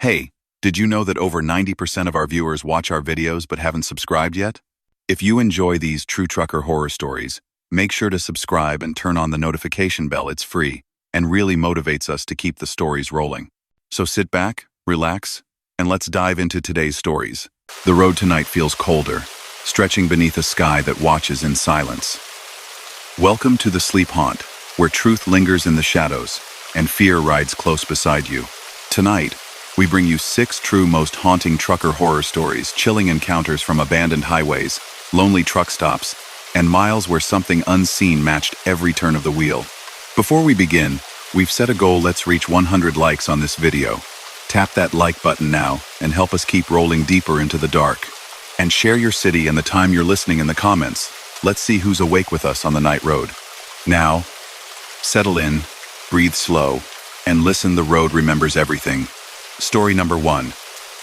Hey, did you know that over 90% of our viewers watch our videos but haven't subscribed yet? If you enjoy these true trucker horror stories, make sure to subscribe and turn on the notification bell. It's free and really motivates us to keep the stories rolling. So sit back, relax, and let's dive into today's stories. The road tonight feels colder, stretching beneath a sky that watches in silence. Welcome to the sleep haunt, where truth lingers in the shadows and fear rides close beside you. Tonight, we bring you 6 true most haunting trucker horror stories, chilling encounters from abandoned highways, lonely truck stops, and miles where something unseen matched every turn of the wheel. Before we begin, we've set a goal. Let's reach 100 likes on this video. Tap that like button now and help us keep rolling deeper into the dark. And share your city and the time you're listening in the comments. Let's see who's awake with us on the night road. Now, settle in, breathe slow, and listen. The road remembers everything. Story number 1.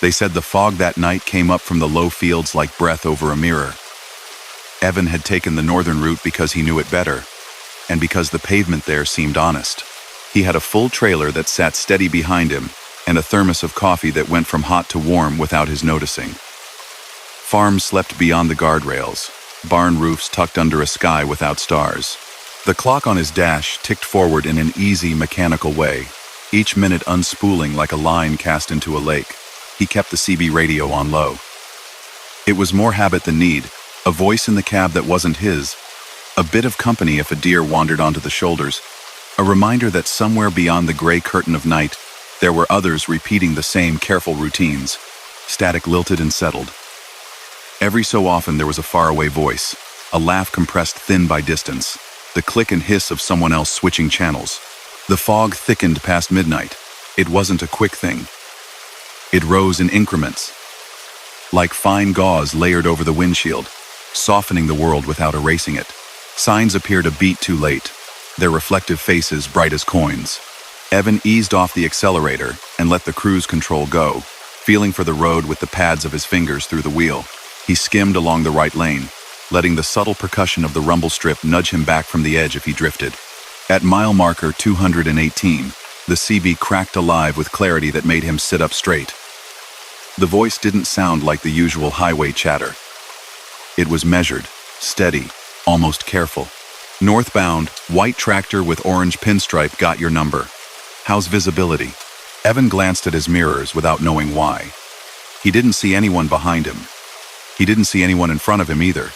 They said the fog that night came up from the low fields like breath over a mirror. Evan had taken the northern route because he knew it better, and because the pavement there seemed honest. He had a full trailer that sat steady behind him, and a thermos of coffee that went from hot to warm without his noticing. Farms slept beyond the guardrails, barn roofs tucked under a sky without stars. The clock on his dash ticked forward in an easy, mechanical way, each minute unspooling like a line cast into a lake. He kept the CB radio on low. It was more habit than need, a voice in the cab that wasn't his, a bit of company if a deer wandered onto the shoulders, a reminder that somewhere beyond the gray curtain of night, there were others repeating the same careful routines, static, lilted, and settled. Every so often there was a faraway voice, a laugh compressed thin by distance, the click and hiss of someone else switching channels. The fog thickened past midnight. It wasn't a quick thing. It rose in increments, like fine gauze layered over the windshield, softening the world without erasing it. Signs appeared a beat too late, their reflective faces bright as coins. Evan eased off the accelerator and let the cruise control go, feeling for the road with the pads of his fingers through the wheel. He skimmed along the right lane, letting the subtle percussion of the rumble strip nudge him back from the edge if he drifted. At mile marker 218, the CB cracked alive with clarity that made him sit up straight. The voice didn't sound like the usual highway chatter. It was measured, steady, almost careful. Northbound, white tractor with orange pinstripe, got your number. How's visibility? Evan glanced at his mirrors without knowing why. He didn't see anyone behind him. He didn't see anyone in front of him either.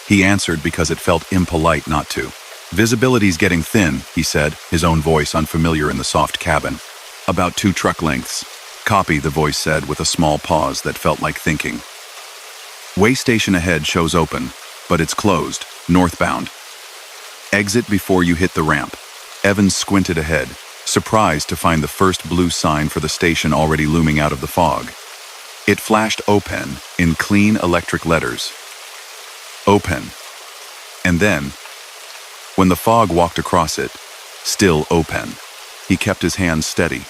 He answered because it felt impolite not to. Visibility's getting thin, he said, his own voice unfamiliar in the soft cabin. About 2 truck lengths. Copy, the voice said with a small pause that felt like thinking. Way station ahead shows open, but it's closed, northbound. Exit before you hit the ramp. Evans squinted ahead, surprised to find the first blue sign for the station already looming out of the fog. It flashed open in clean electric letters. Open. And then, when the fog walked across it, still open. He kept his hands steady.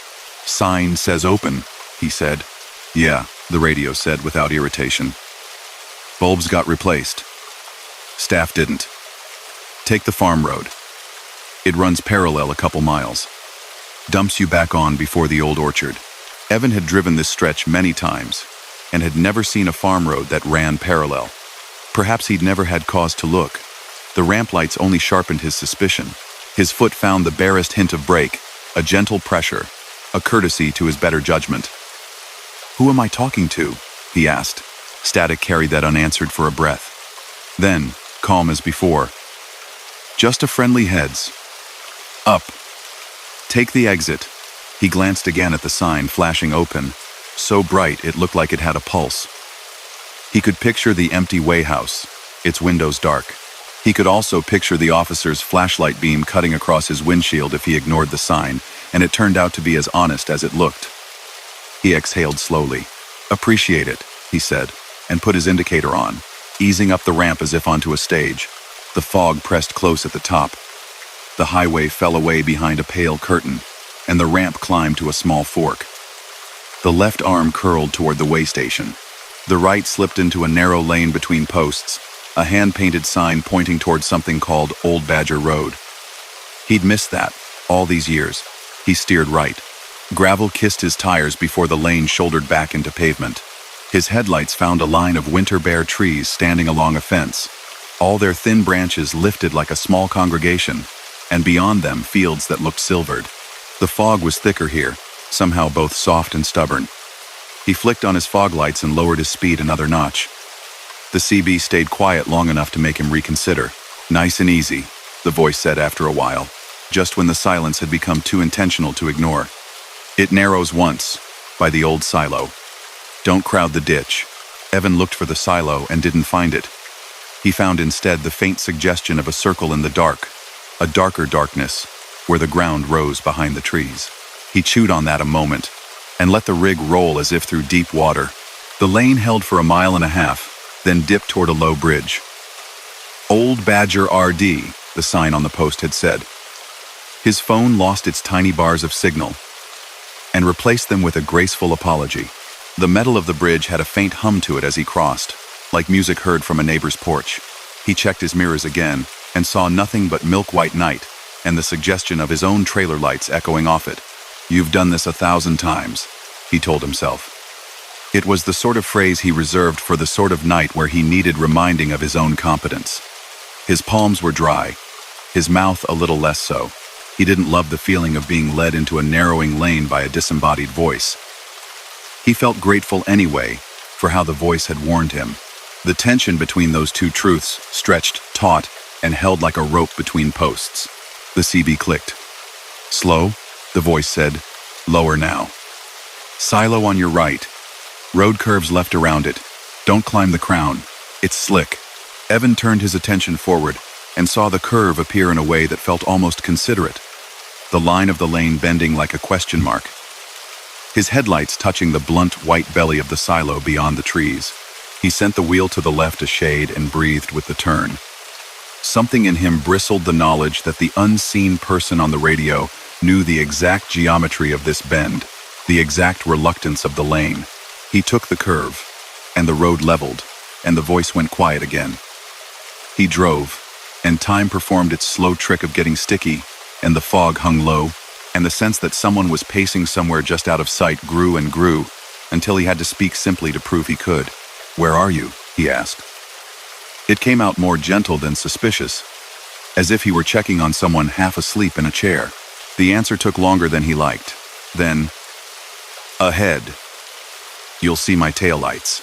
Sign says open, he said. Yeah, the radio said without irritation. Bulbs got replaced. Staff didn't. Take the farm road. It runs parallel a couple miles. Dumps you back on before the old orchard. Evan had driven this stretch many times and had never seen a farm road that ran parallel. Perhaps he'd never had cause to look. The ramp lights only sharpened his suspicion. His foot found the barest hint of brake, a gentle pressure, a courtesy to his better judgment. Who am I talking to? He asked. Static carried that unanswered for a breath. Then, calm as before. Just a friendly heads. Up. Take the exit. He glanced again at the sign flashing open, so bright it looked like it had a pulse. He could picture the empty wayhouse, its windows dark. He could also picture the officer's flashlight beam cutting across his windshield if he ignored the sign, and it turned out to be as honest as it looked. He exhaled slowly. Appreciate it, he said, and put his indicator on, easing up the ramp as if onto a stage. The fog pressed close at the top. The highway fell away behind a pale curtain, and the ramp climbed to a small fork. The left arm curled toward the way station. The right slipped into a narrow lane between posts, a hand-painted sign pointing toward something called Old Badger Road. He'd missed that, all these years. He steered right. Gravel kissed his tires before the lane shouldered back into pavement. His headlights found a line of winter bare trees standing along a fence. All their thin branches lifted like a small congregation, and beyond them fields that looked silvered. The fog was thicker here, somehow both soft and stubborn. He flicked on his fog lights and lowered his speed another notch. The CB stayed quiet long enough to make him reconsider. "Nice and easy," the voice said after a while, just when the silence had become too intentional to ignore. "It narrows once, by the old silo. Don't crowd the ditch." Evan looked for the silo and didn't find it. He found instead the faint suggestion of a circle in the dark, a darker darkness, where the ground rose behind the trees. He chewed on that a moment, and let the rig roll as if through deep water. The lane held for a mile and a half, then dipped toward a low bridge. "Old Badger RD," the sign on the post had said. His phone lost its tiny bars of signal, and replaced them with a graceful apology. The metal of the bridge had a faint hum to it as he crossed, like music heard from a neighbor's porch. He checked his mirrors again, and saw nothing but milk-white night, and the suggestion of his own trailer lights echoing off it. "You've done this 1,000 times, he told himself. It was the sort of phrase he reserved for the sort of night where he needed reminding of his own competence. His palms were dry, his mouth a little less so. He didn't love the feeling of being led into a narrowing lane by a disembodied voice. He felt grateful anyway for how the voice had warned him. The tension between those two truths stretched taut and held like a rope between posts. The CB clicked. "Slow," the voice said. "Lower now. Silo on your right. Road curves left around it. Don't climb the crown. It's slick." Evan turned his attention forward and saw the curve appear in a way that felt almost considerate, the line of the lane bending like a question mark. His headlights touching the blunt white belly of the silo beyond the trees. He sent the wheel to the left a shade and breathed with the turn. Something in him bristled the knowledge that the unseen person on the radio knew the exact geometry of this bend, the exact reluctance of the lane. He took the curve, and the road leveled, and the voice went quiet again. He drove, and time performed its slow trick of getting sticky, and the fog hung low, and the sense that someone was pacing somewhere just out of sight grew and grew, until he had to speak simply to prove he could. "Where are you?" he asked. It came out more gentle than suspicious, as if he were checking on someone half asleep in a chair. The answer took longer than he liked. Then, "Ahead. You'll see my taillights."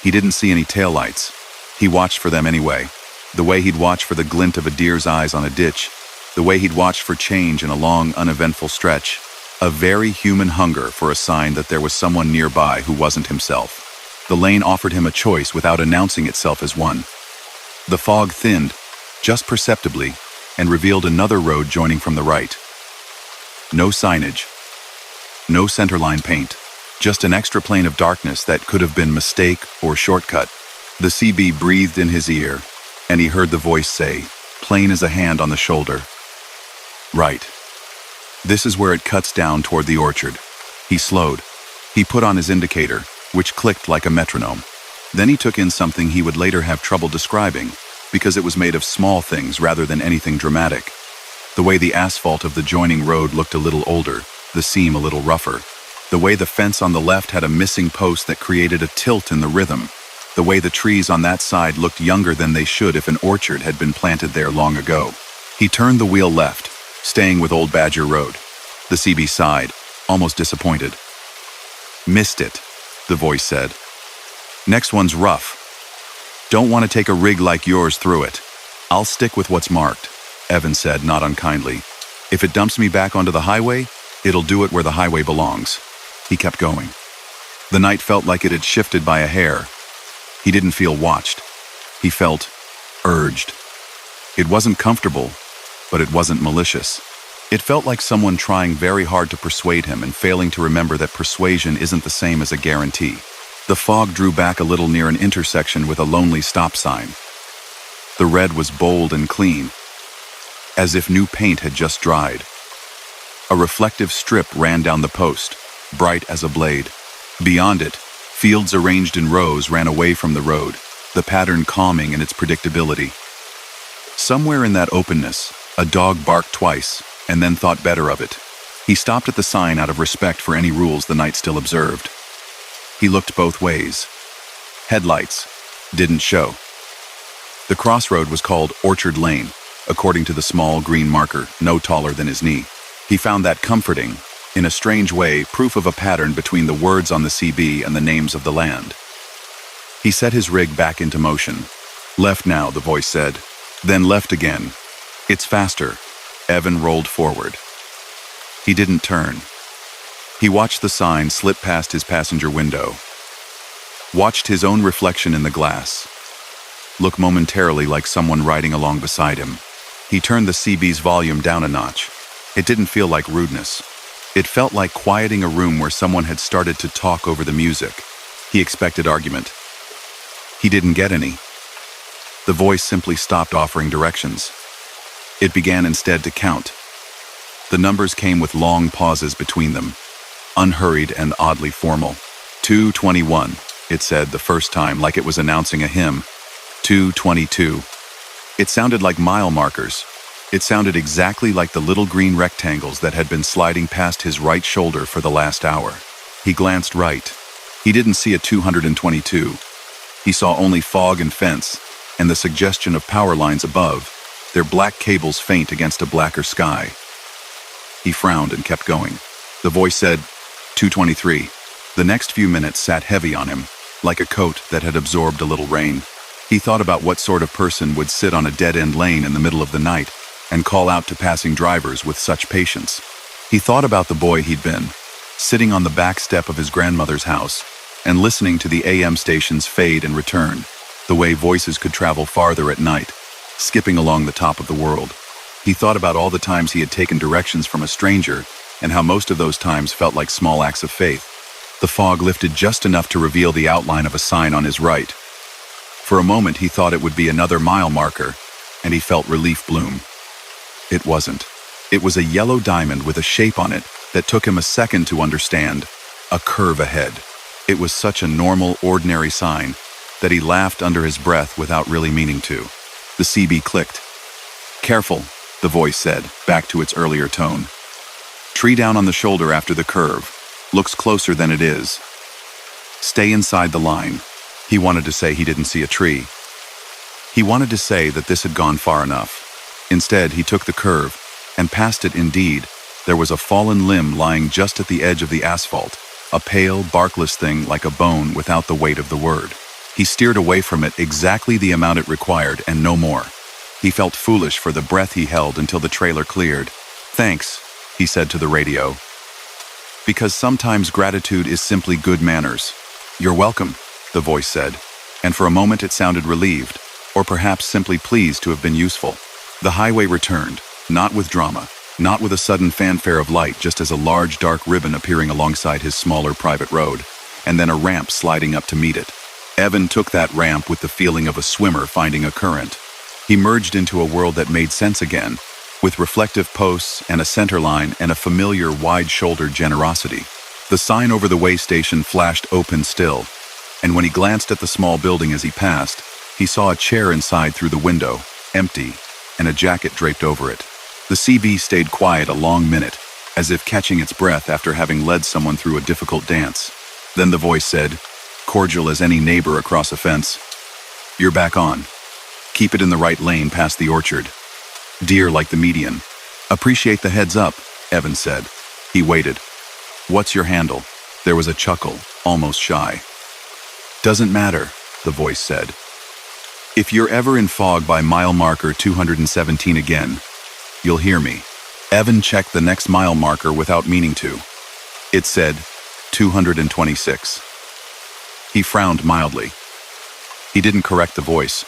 He didn't see any taillights. He watched for them anyway, the way he'd watch for the glint of a deer's eyes on a ditch, the way he'd watched for change in a long, uneventful stretch, a very human hunger for a sign that there was someone nearby who wasn't himself. The lane offered him a choice without announcing itself as one. The fog thinned, just perceptibly, and revealed another road joining from the right. No signage, no centerline paint, just an extra plane of darkness that could have been mistake or shortcut. The CB breathed in his ear, and he heard the voice say, plain as a hand on the shoulder, "Right. This is where it cuts down toward the orchard." He slowed. He put on his indicator, which clicked like a metronome. Then he took in something he would later have trouble describing, because it was made of small things rather than anything dramatic. The way the asphalt of the joining road looked a little older, the seam a little rougher. The way the fence on the left had a missing post that created a tilt in the rhythm. The way the trees on that side looked younger than they should if an orchard had been planted there long ago. He turned the wheel left, staying with Old Badger Road. The CB sighed, almost disappointed. "Missed it," the voice said. "Next one's rough. Don't want to take a rig like yours through it. I'll stick with what's marked," Evan said, not unkindly. "If it dumps me back onto the highway, it'll do it where the highway belongs." He kept going. The night felt like it had shifted by a hair. He didn't feel watched. He felt urged. It wasn't comfortable, but it wasn't malicious. It felt like someone trying very hard to persuade him and failing to remember that persuasion isn't the same as a guarantee. The fog drew back a little near an intersection with a lonely stop sign. The red was bold and clean, as if new paint had just dried. A reflective strip ran down the post, bright as a blade. Beyond it, fields arranged in rows ran away from the road, the pattern calming in its predictability. Somewhere in that openness, a dog barked twice, and then thought better of it. He stopped at the sign out of respect for any rules the night still observed. He looked both ways. Headlights didn't show. The crossroad was called Orchard Lane, according to the small green marker, no taller than his knee. He found that comforting, in a strange way, proof of a pattern between the words on the CB and the names of the land. He set his rig back into motion. Left now, the voice said. Then left again. It's faster. Evan rolled forward. He didn't turn. He watched the sign slip past his passenger window. Watched his own reflection in the glass. Look momentarily like someone riding along beside him. He turned the CB's volume down a notch. It didn't feel like rudeness. It felt like quieting a room where someone had started to talk over the music. He expected argument. He didn't get any. The voice simply stopped offering directions. It began instead to count. The numbers came with long pauses between them, unhurried and oddly formal. 221, it said the first time, like it was announcing a hymn. 222. It sounded like mile markers. It sounded exactly like the little green rectangles that had been sliding past his right shoulder for the last hour. He glanced right. He didn't see a 222. He saw only fog and fence, and the suggestion of power lines above, their black cables faint against a blacker sky. He frowned and kept going. The voice said, 223. The next few minutes sat heavy on him, like a coat that had absorbed a little rain. He thought about what sort of person would sit on a dead-end lane in the middle of the night and call out to passing drivers with such patience. He thought about the boy he'd been, sitting on the back step of his grandmother's house and listening to the AM stations fade and return, the way voices could travel farther at night, skipping along the top of the world. He thought about all the times he had taken directions from a stranger and how most of those times felt like small acts of faith. The fog lifted just enough to reveal the outline of a sign on his right. For a moment he thought it would be another mile marker, and he felt relief bloom. It wasn't. It was a yellow diamond with a shape on it that took him a second to understand, a curve ahead. It was such a normal, ordinary sign that he laughed under his breath without really meaning to. The CB clicked. Careful, the voice said, back to its earlier tone. Tree down on the shoulder after the curve. Looks closer than it is. Stay inside the line. He wanted to say he didn't see a tree. He wanted to say that this had gone far enough. Instead, he took the curve, and past it indeed, there was a fallen limb lying just at the edge of the asphalt, a pale, barkless thing like a bone without the weight of the word. He steered away from it exactly the amount it required and no more. He felt foolish for the breath he held until the trailer cleared. Thanks, he said to the radio. Because sometimes gratitude is simply good manners. You're welcome, the voice said, and for a moment it sounded relieved, or perhaps simply pleased to have been useful. The highway returned, not with drama, not with a sudden fanfare of light, just as a large dark ribbon appearing alongside his smaller private road, and then a ramp sliding up to meet it. Evan took that ramp with the feeling of a swimmer finding a current. He merged into a world that made sense again, with reflective posts and a center line and a familiar wide-shouldered generosity. The sign over the way station flashed open still, and when he glanced at the small building as he passed, he saw a chair inside through the window, empty, and a jacket draped over it. The CB stayed quiet a long minute, as if catching its breath after having led someone through a difficult dance. Then the voice said, cordial as any neighbor across a fence, "You're back on. Keep it in the right lane past the orchard. Deer like the median. Appreciate the heads up," Evan said. He waited. "What's your handle?" There was a chuckle, almost shy. "Doesn't matter," the voice said. "If you're ever in fog by mile marker 217 again, you'll hear me." Evan checked the next mile marker without meaning to. It said 226. He frowned mildly. He didn't correct the voice.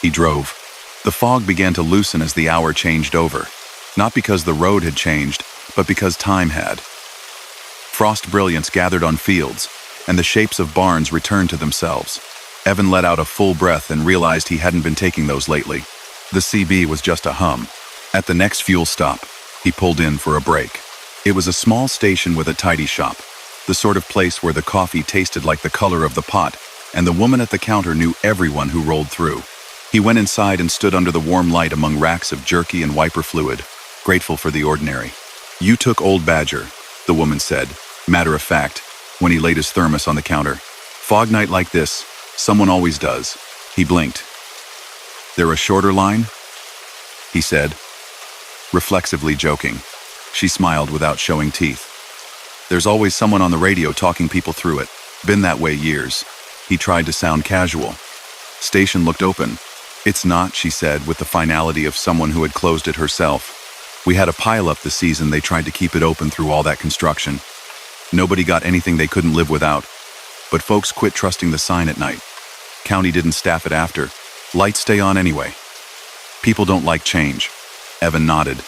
He drove. The fog began to loosen as the hour changed over, not because the road had changed, but because time had. Frost brilliance gathered on fields, and the shapes of barns returned to themselves. Evan let out a full breath and realized he hadn't been taking those lately. The CB was just a hum. At the next fuel stop, he pulled in for a break. It was a small station with a tidy shop, the sort of place where the coffee tasted like the color of the pot, and the woman at the counter knew everyone who rolled through. He went inside and stood under the warm light among racks of jerky and wiper fluid, grateful for the ordinary. "You took Old Badger," the woman said, matter of fact, when he laid his thermos on the counter. "Fog night like this, someone always does." He blinked. "There a shorter line?" he said, reflexively joking. She smiled without showing teeth. "There's always someone on the radio talking people through it. Been that way years." He tried to sound casual. "Station looked open." "It's not," she said, with the finality of someone who had closed it herself. "We had a pile-up this season. They tried to keep it open through all that construction. Nobody got anything they couldn't live without. But folks quit trusting the sign at night. County didn't staff it after. Lights stay on anyway. People don't like change." Evan nodded.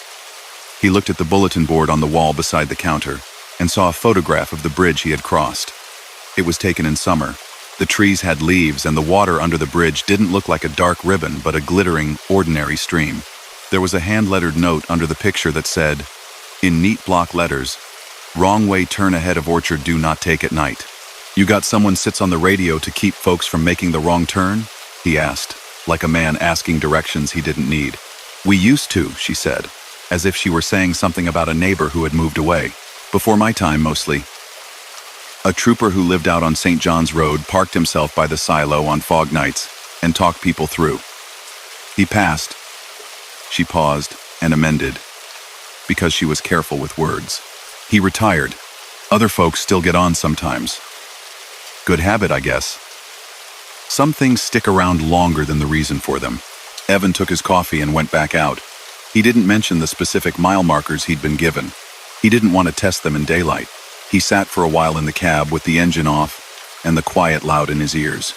He looked at the bulletin board on the wall beside the counter and saw a photograph of the bridge he had crossed. It was taken in summer. The trees had leaves, and the water under the bridge didn't look like a dark ribbon, but a glittering, ordinary stream. There was a hand-lettered note under the picture that said, in neat block letters, "Wrong way, turn ahead of Orchard, do not take at night." "You got someone sits on the radio to keep folks from making the wrong turn?" he asked, like a man asking directions he didn't need. "We used to," she said, as if she were saying something about a neighbor who had moved away. "Before my time, mostly." A trooper who lived out on St. John's Road parked himself by the silo on fog nights and talked people through. He passed. She paused and amended, because she was careful with words. "He retired. Other folks still get on sometimes. Good habit, I guess." Some things stick around longer than the reason for them. Evan took his coffee and went back out. He didn't mention the specific mile markers he'd been given. He didn't want to test them in daylight. He sat for a while in the cab with the engine off and the quiet loud in his ears.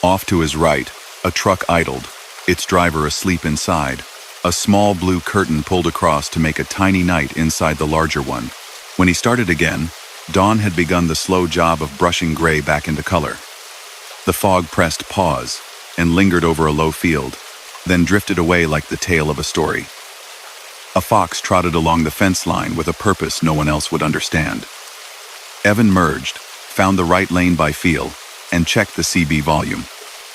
Off to his right, a truck idled, its driver asleep inside. A small blue curtain pulled across to make a tiny night inside the larger one. When he started again, dawn had begun the slow job of brushing gray back into color. The fog pressed pause and lingered over a low field, then drifted away like the tail of a story. A fox trotted along the fence line with a purpose no one else would understand. Evan merged, found the right lane by feel, and checked the CB volume.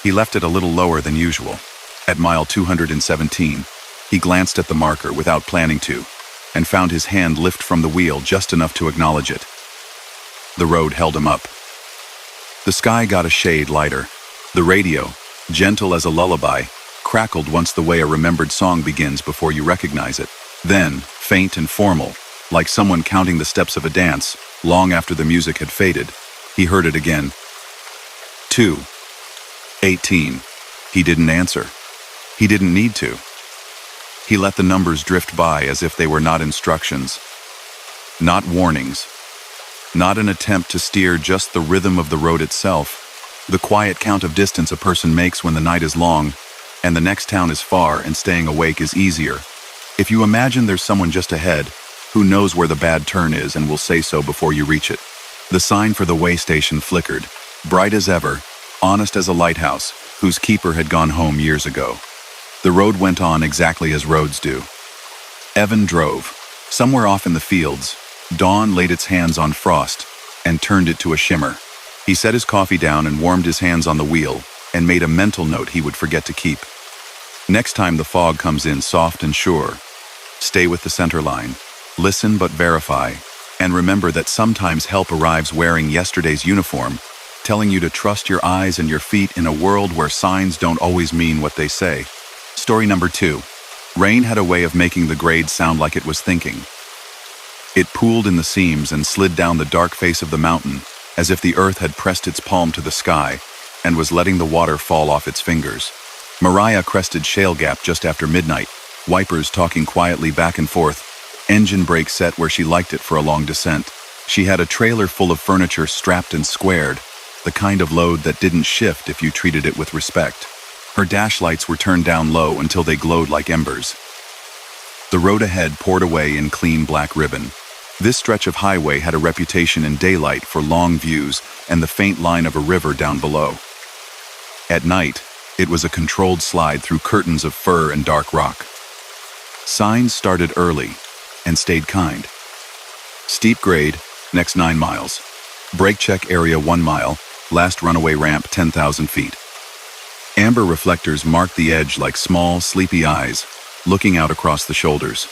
He left it a little lower than usual. At mile 217, he glanced at the marker without planning to, and found his hand lift from the wheel just enough to acknowledge it. The road held him up. The sky got a shade lighter. The radio, gentle as a lullaby, crackled once the way a remembered song begins before you recognize it. Then, faint and formal, like someone counting the steps of a dance, long after the music had faded, he heard it again. 2:18. He didn't answer. He didn't need to. He let the numbers drift by as if they were not instructions, not warnings, not an attempt to steer, just the rhythm of the road itself, the quiet count of distance a person makes when the night is long and the next town is far and staying awake is easier. If you imagine there's someone just ahead who knows where the bad turn is and will say so before you reach it. The sign for the way station flickered, bright as ever, honest as a lighthouse whose keeper had gone home years ago. The road went on exactly as roads do. Evan drove. Somewhere off in the fields, dawn laid its hands on frost and turned it to a shimmer. He set his coffee down and warmed his hands on the wheel and made a mental note he would forget to keep. Next time the fog comes in soft and sure, stay with the center line. Listen but verify, and remember that sometimes help arrives wearing yesterday's uniform, telling you to trust your eyes and your feet in a world where signs don't always mean what they say. Story number 2. Rain had a way of making the grade sound like it was thinking. It pooled in the seams and slid down the dark face of the mountain, as if the earth had pressed its palm to the sky and was letting the water fall off its fingers. Mariah crested Shale Gap just after midnight, wipers talking quietly back and forth, engine brake set where she liked it for a long descent. She had a trailer full of furniture strapped and squared, the kind of load that didn't shift if you treated it with respect. Her dash lights were turned down low until they glowed like embers. The road ahead poured away in clean black ribbon. This stretch of highway had a reputation in daylight for long views and the faint line of a river down below. At night, it was a controlled slide through curtains of fir and dark rock. Signs started early and stayed kind. Steep grade, next 9 miles. Brake check area 1 mile, last runaway ramp 10,000 feet. Amber reflectors marked the edge like small, sleepy eyes, looking out across the shoulders.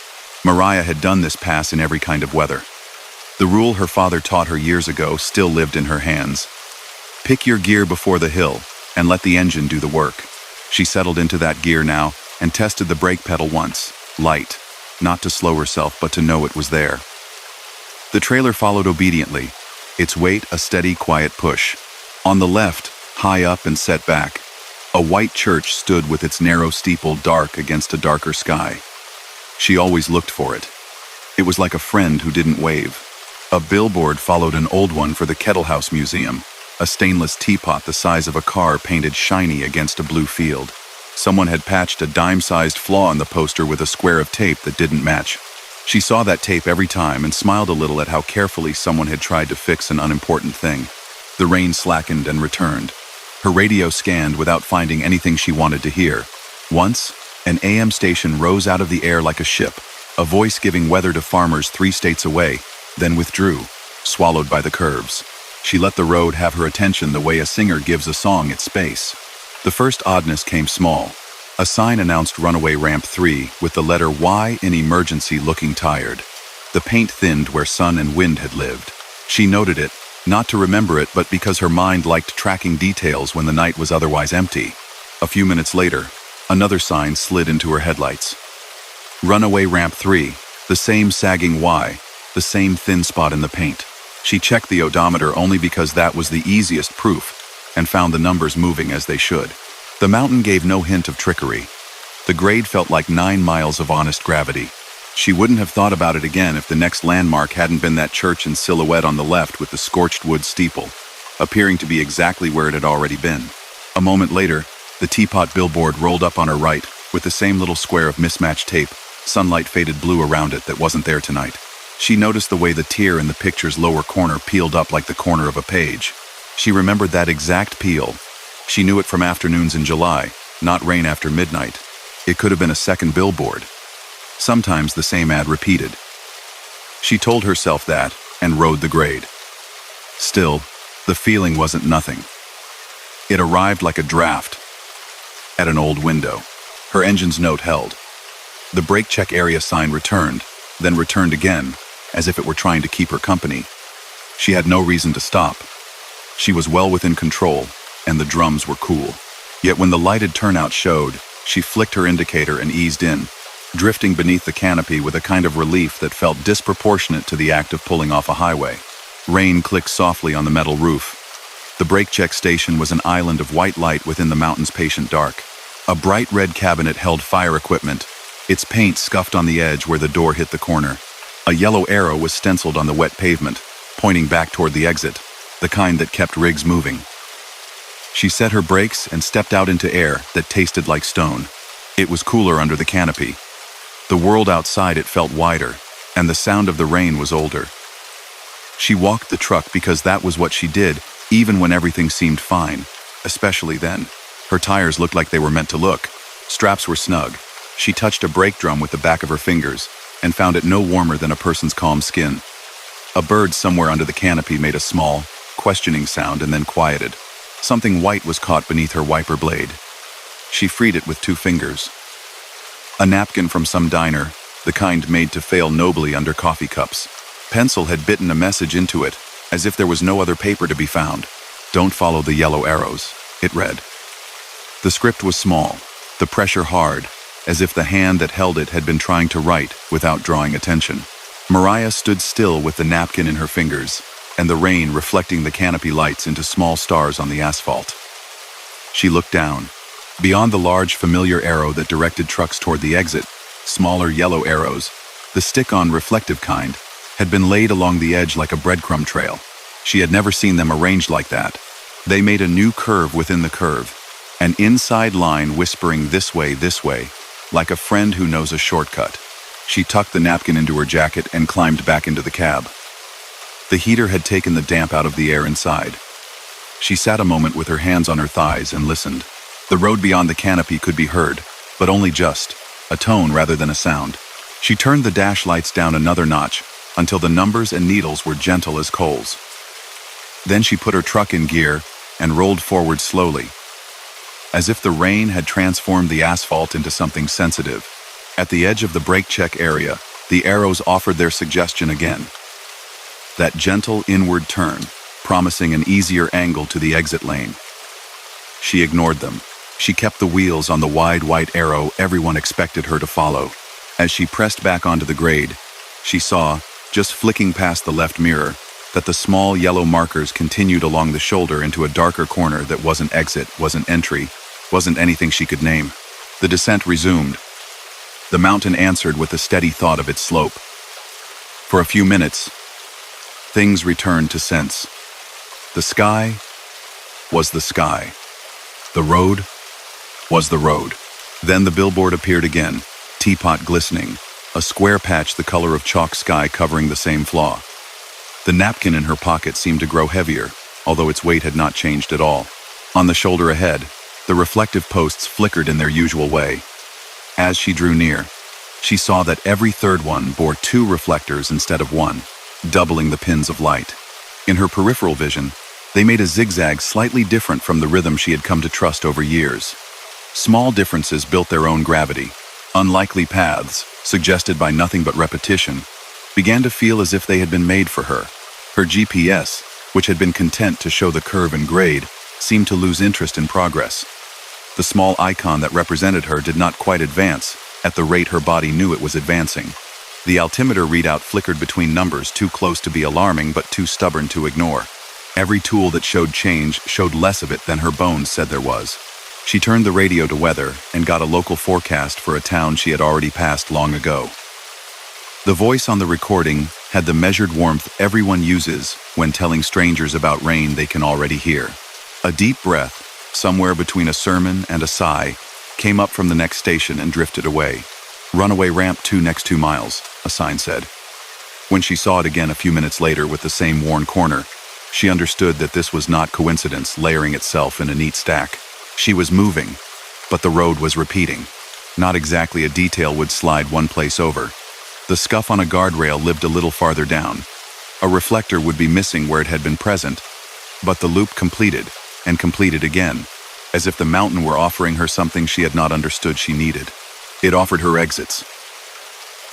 Mariah had done this pass in every kind of weather. The rule her father taught her years ago still lived in her hands. Pick your gear before the hill and let the engine do the work. She settled into that gear now and tested the brake pedal once, light, not to slow herself but to know it was there. The trailer followed obediently, its weight a steady, quiet push. On the left, high up and set back, a white church stood with its narrow steeple dark against a darker sky. She always looked for it. It was like a friend who didn't wave. A billboard followed an old one for the Kettle House Museum, a stainless teapot the size of a car painted shiny against a blue field. Someone had patched a dime-sized flaw in the poster with a square of tape that didn't match. She saw that tape every time and smiled a little at how carefully someone had tried to fix an unimportant thing. The rain slackened and returned. Her radio scanned without finding anything she wanted to hear. Once, an AM station rose out of the air like a ship, a voice giving weather to farmers 3 states away, then withdrew, swallowed by the curves. She let the road have her attention the way a singer gives a song its space. The first oddness came small. A sign announced Runaway Ramp 3 with the letter Y in emergency looking tired. The paint thinned where sun and wind had lived. She noted it, not to remember it but because her mind liked tracking details when the night was otherwise empty. A few minutes later, another sign slid into her headlights. Runaway Ramp 3, the same sagging Y, the same thin spot in the paint. She checked the odometer only because that was the easiest proof, and found the numbers moving as they should. The mountain gave no hint of trickery. The grade felt like 9 miles of honest gravity. She wouldn't have thought about it again if the next landmark hadn't been that church in silhouette on the left with the scorched wood steeple, appearing to be exactly where it had already been. A moment later, the teapot billboard rolled up on her right, with the same little square of mismatched tape, sunlight faded blue around it that wasn't there tonight. She noticed the way the tear in the picture's lower corner peeled up like the corner of a page. She remembered that exact peel. She knew it from afternoons in July, not rain after midnight. It could have been a second billboard. Sometimes the same ad repeated. She told herself that and rode the grade. Still, the feeling wasn't nothing. It arrived like a draft at an old window. Her engine's note held. The brake check area sign returned, then returned again, as if it were trying to keep her company. She had no reason to stop. She was well within control, and the drums were cool. Yet when the lighted turnout showed, she flicked her indicator and eased in, drifting beneath the canopy with a kind of relief that felt disproportionate to the act of pulling off a highway. Rain clicked softly on the metal roof. The brake check station was an island of white light within the mountain's patient dark. A bright red cabinet held fire equipment, its paint scuffed on the edge where the door hit the corner. A yellow arrow was stenciled on the wet pavement, pointing back toward the exit, the kind that kept rigs moving. She set her brakes and stepped out into air that tasted like stone. It was cooler under the canopy. The world outside it felt wider, and the sound of the rain was older. She walked the truck because that was what she did, even when everything seemed fine, especially then. Her tires looked like they were meant to look. Straps were snug. She touched a brake drum with the back of her fingers and found it no warmer than a person's calm skin. A bird somewhere under the canopy made a small, questioning sound and then quieted. Something white was caught beneath her wiper blade. She freed it with 2 fingers. A napkin from some diner, the kind made to fail nobly under coffee cups. Pencil had bitten a message into it, as if there was no other paper to be found. "Don't follow the yellow arrows," it read. The script was small, the pressure hard, as if the hand that held it had been trying to write without drawing attention. Mariah stood still with the napkin in her fingers, and the rain reflecting the canopy lights into small stars on the asphalt. She looked down. Beyond the large familiar arrow that directed trucks toward the exit, smaller yellow arrows, the stick-on reflective kind, had been laid along the edge like a breadcrumb trail. She had never seen them arranged like that. They made a new curve within the curve, an inside line whispering this way, like a friend who knows a shortcut. She tucked the napkin into her jacket and climbed back into the cab. The heater had taken the damp out of the air inside. She sat a moment with her hands on her thighs and listened. The road beyond the canopy could be heard, but only just, a tone rather than a sound. She turned the dash lights down another notch until the numbers and needles were gentle as coals. Then she put her truck in gear and rolled forward slowly, as if the rain had transformed the asphalt into something sensitive. At the edge of the brake check area, The arrows offered their suggestion again. That gentle inward turn, promising an easier angle to the exit lane. She ignored them. She kept the wheels on the wide white arrow everyone expected her to follow. As she pressed back onto the grade, she saw, just flicking past the left mirror, that the small yellow markers continued along the shoulder into a darker corner that wasn't exit, wasn't entry, wasn't anything she could name. The descent resumed. The mountain answered with a steady thought of its slope. For a few minutes, things returned to sense. The sky was the sky. The road was the road. Then the billboard appeared again, teapot glistening, a square patch the color of chalk sky covering the same flaw. The napkin in her pocket seemed to grow heavier, although its weight had not changed at all. On the shoulder ahead, the reflective posts flickered in their usual way. As she drew near, she saw that every third one bore 2 reflectors instead of 1, doubling the pins of light. In her peripheral vision, they made a zigzag slightly different from the rhythm she had come to trust over years. Small differences built their own gravity. Unlikely paths, suggested by nothing but repetition, began to feel as if they had been made for her. Her GPS, which had been content to show the curve and grade, seemed to lose interest in progress. The small icon that represented her did not quite advance at the rate her body knew it was advancing. The altimeter readout flickered between numbers too close to be alarming but too stubborn to ignore. Every tool that showed change showed less of it than her bones said there was. She turned the radio to weather and got a local forecast for a town she had already passed long ago. The voice on the recording had the measured warmth everyone uses when telling strangers about rain they can already hear. A deep breath, somewhere between a sermon and a sigh, came up from the next station and drifted away. "Runaway ramp 2 next 2 miles, a sign said. When she saw it again a few minutes later with the same worn corner, she understood that this was not coincidence layering itself in a neat stack. She was moving, but the road was repeating. Not exactly a detail would slide one place over. The scuff on a guardrail lived a little farther down. A reflector would be missing where it had been present, but the loop completed, and completed again, as if the mountain were offering her something she had not understood she needed. It offered her exits.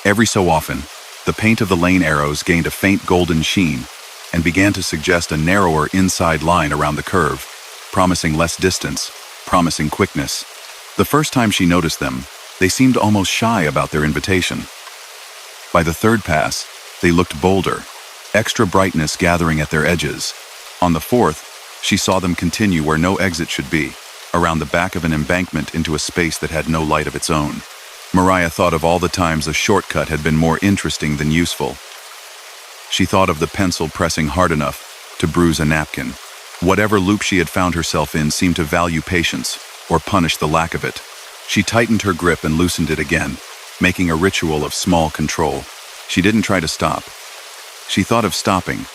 Every so often, the paint of the lane arrows gained a faint golden sheen and began to suggest a narrower inside line around the curve, promising less distance, promising quickness. The first time she noticed them, they seemed almost shy about their invitation. By the third pass, they looked bolder, extra brightness gathering at their edges. On the fourth, she saw them continue where no exit should be, around the back of an embankment into a space that had no light of its own. Mariah thought of all the times a shortcut had been more interesting than useful. She thought of the pencil pressing hard enough to bruise a napkin. Whatever loop she had found herself in seemed to value patience, or punish the lack of it. She tightened her grip and loosened it again, making a ritual of small control. She didn't try to stop. She thought of stopping,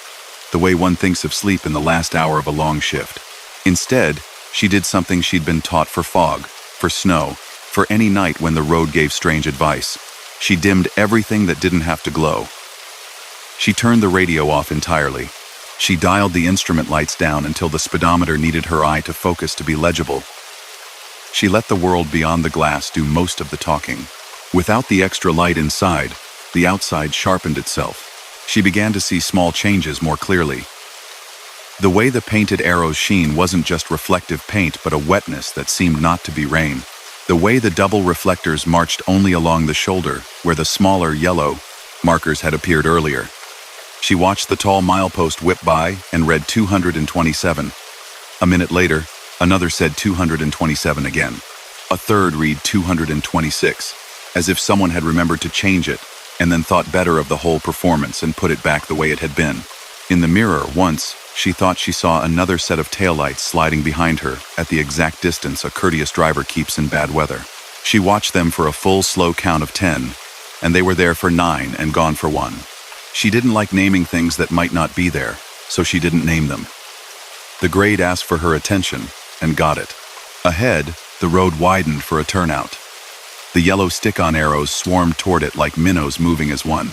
the way one thinks of sleep in the last hour of a long shift. Instead, she did something she'd been taught for fog, for snow, for any night when the road gave strange advice. She dimmed everything that didn't have to glow. She turned the radio off entirely. She dialed the instrument lights down until the speedometer needed her eye to focus to be legible. She let the world beyond the glass do most of the talking. Without the extra light inside, the outside sharpened itself. She began to see small changes more clearly. The way the painted arrows sheen wasn't just reflective paint but a wetness that seemed not to be rain. The way the double reflectors marched only along the shoulder, where the smaller, yellow markers had appeared earlier. She watched the tall milepost whip by and read 227. A minute later, another said 227 again. A third read 226, as if someone had remembered to change it and then thought better of the whole performance and put it back the way it had been. In the mirror, once, she thought she saw another set of taillights sliding behind her at the exact distance a courteous driver keeps in bad weather. She watched them for a full slow count of 10, and they were there for 9 and gone for 1. She didn't like naming things that might not be there, so she didn't name them. The grade asked for her attention, and got it. Ahead, the road widened for a turnout. The yellow stick-on arrows swarmed toward it like minnows moving as one.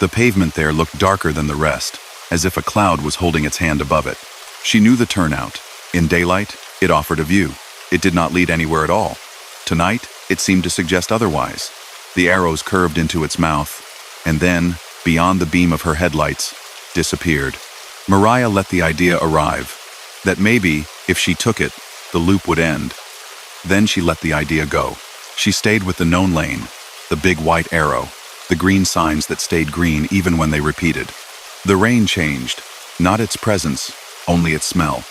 The pavement there looked darker than the rest, as if a cloud was holding its hand above it. She knew the turnout. In daylight, it offered a view. It did not lead anywhere at all. Tonight, it seemed to suggest otherwise. The arrows curved into its mouth, and then, beyond the beam of her headlights, disappeared. Mariah let the idea arrive, that maybe, if she took it, the loop would end. Then she let the idea go. She stayed with the known lane, the big white arrow, the green signs that stayed green even when they repeated. The rain changed, not its presence, only its smell.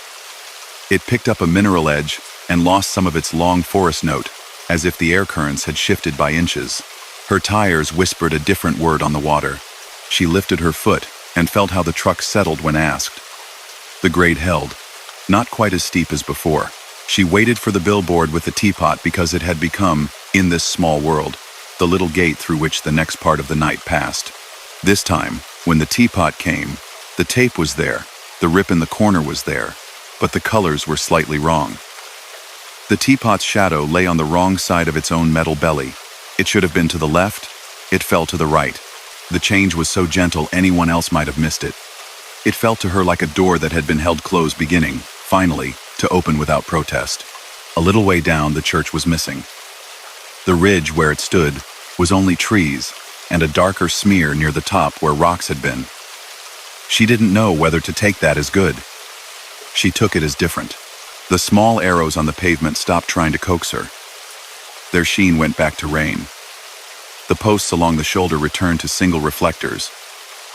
It picked up a mineral edge and lost some of its long forest note, as if the air currents had shifted by inches. Her tires whispered a different word on the water. She lifted her foot and felt how the truck settled when asked. The grade held, not quite as steep as before. She waited for the billboard with the teapot because it had become, in this small world, the little gate through which the next part of the night passed. This time, when the teapot came, the tape was there, the rip in the corner was there, but the colors were slightly wrong. The teapot's shadow lay on the wrong side of its own metal belly. It should have been to the left, it fell to the right. The change was so gentle anyone else might have missed it. It felt to her like a door that had been held closed beginning, finally, to open without protest. A little way down, the church was missing. The ridge where it stood was only trees, and a darker smear near the top where rocks had been. She didn't know whether to take that as good. She took it as different. The small arrows on the pavement stopped trying to coax her. Their sheen went back to rain. The posts along the shoulder returned to single reflectors,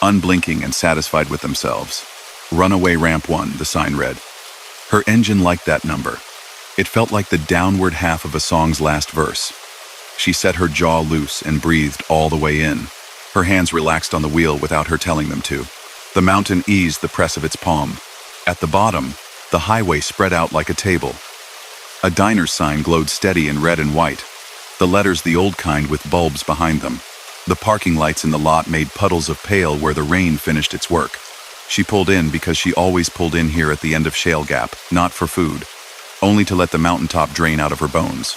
unblinking and satisfied with themselves. Runaway ramp 1, the sign read. Her engine liked that number. It felt like the downward half of a song's last verse. She set her jaw loose and breathed all the way in. Her hands relaxed on the wheel without her telling them to. The mountain eased the press of its palm. At the bottom, the highway spread out like a table. A diner sign glowed steady in red and white, the letters the old kind with bulbs behind them. The parking lights in the lot made puddles of pale where the rain finished its work. She pulled in because she always pulled in here at the end of Shale Gap, not for food, only to let the mountaintop drain out of her bones.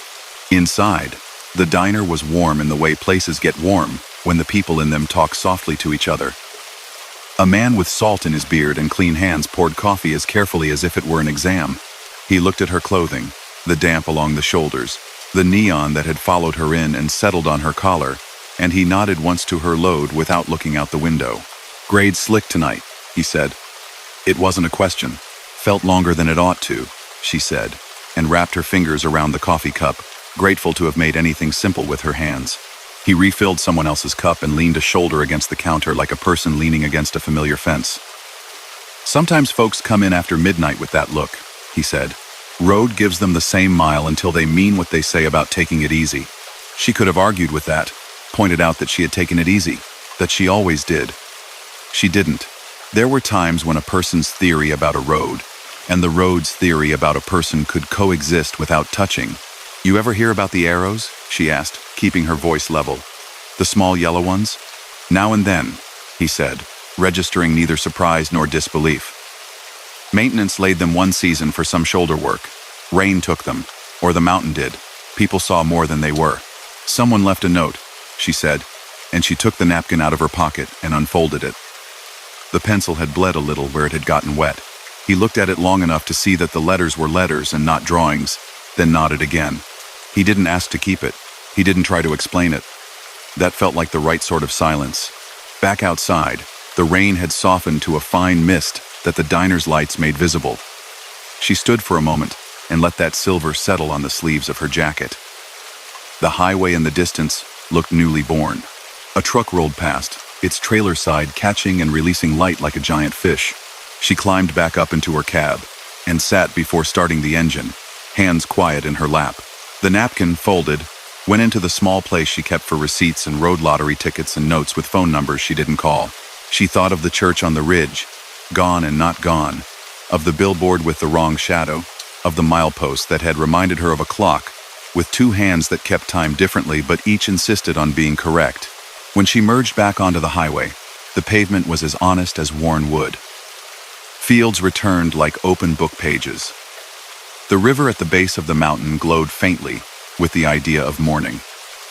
Inside, the diner was warm in the way places get warm when the people in them talk softly to each other. A man with salt in his beard and clean hands poured coffee as carefully as if it were an exam. He looked at her clothing, the damp along the shoulders, the neon that had followed her in and settled on her collar, and he nodded once to her load without looking out the window. "Grade slick tonight," he said. It wasn't a question. "Felt longer than it ought to," she said, and wrapped her fingers around the coffee cup, grateful to have made anything simple with her hands. He refilled someone else's cup and leaned a shoulder against the counter like a person leaning against a familiar fence. "Sometimes folks come in after midnight with that look," he said. "Road gives them the same mile until they mean what they say about taking it easy." She could have argued with that, pointed out that she had taken it easy, that she always did. She didn't. There were times when a person's theory about a road and the road's theory about a person could coexist without touching. "You ever hear about the arrows?" she asked, keeping her voice level. "The small yellow ones?" "Now and then," he said, registering neither surprise nor disbelief. "Maintenance laid them one season for some shoulder work. Rain took them, or the mountain did. People saw more than they were. Someone left a note," she said, and she took the napkin out of her pocket and unfolded it. The pencil had bled a little where it had gotten wet. He looked at it long enough to see that the letters were letters and not drawings, then nodded again. He didn't ask to keep it. He didn't try to explain it. That felt like the right sort of silence. Back outside, the rain had softened to a fine mist that the diner's lights made visible. She stood for a moment and let that silver settle on the sleeves of her jacket. The highway in the distance looked newly born. A truck rolled past, its trailer side catching and releasing light like a giant fish. She climbed back up into her cab and sat before starting the engine, hands quiet in her lap. The napkin, folded, went into the small place she kept for receipts and road lottery tickets and notes with phone numbers she didn't call. She thought of the church on the ridge, gone and not gone, of the billboard with the wrong shadow, of the milepost that had reminded her of a clock, with two hands that kept time differently but each insisted on being correct. When she merged back onto the highway, the pavement was as honest as worn wood. Fields returned like open book pages. The river at the base of the mountain glowed faintly with the idea of morning.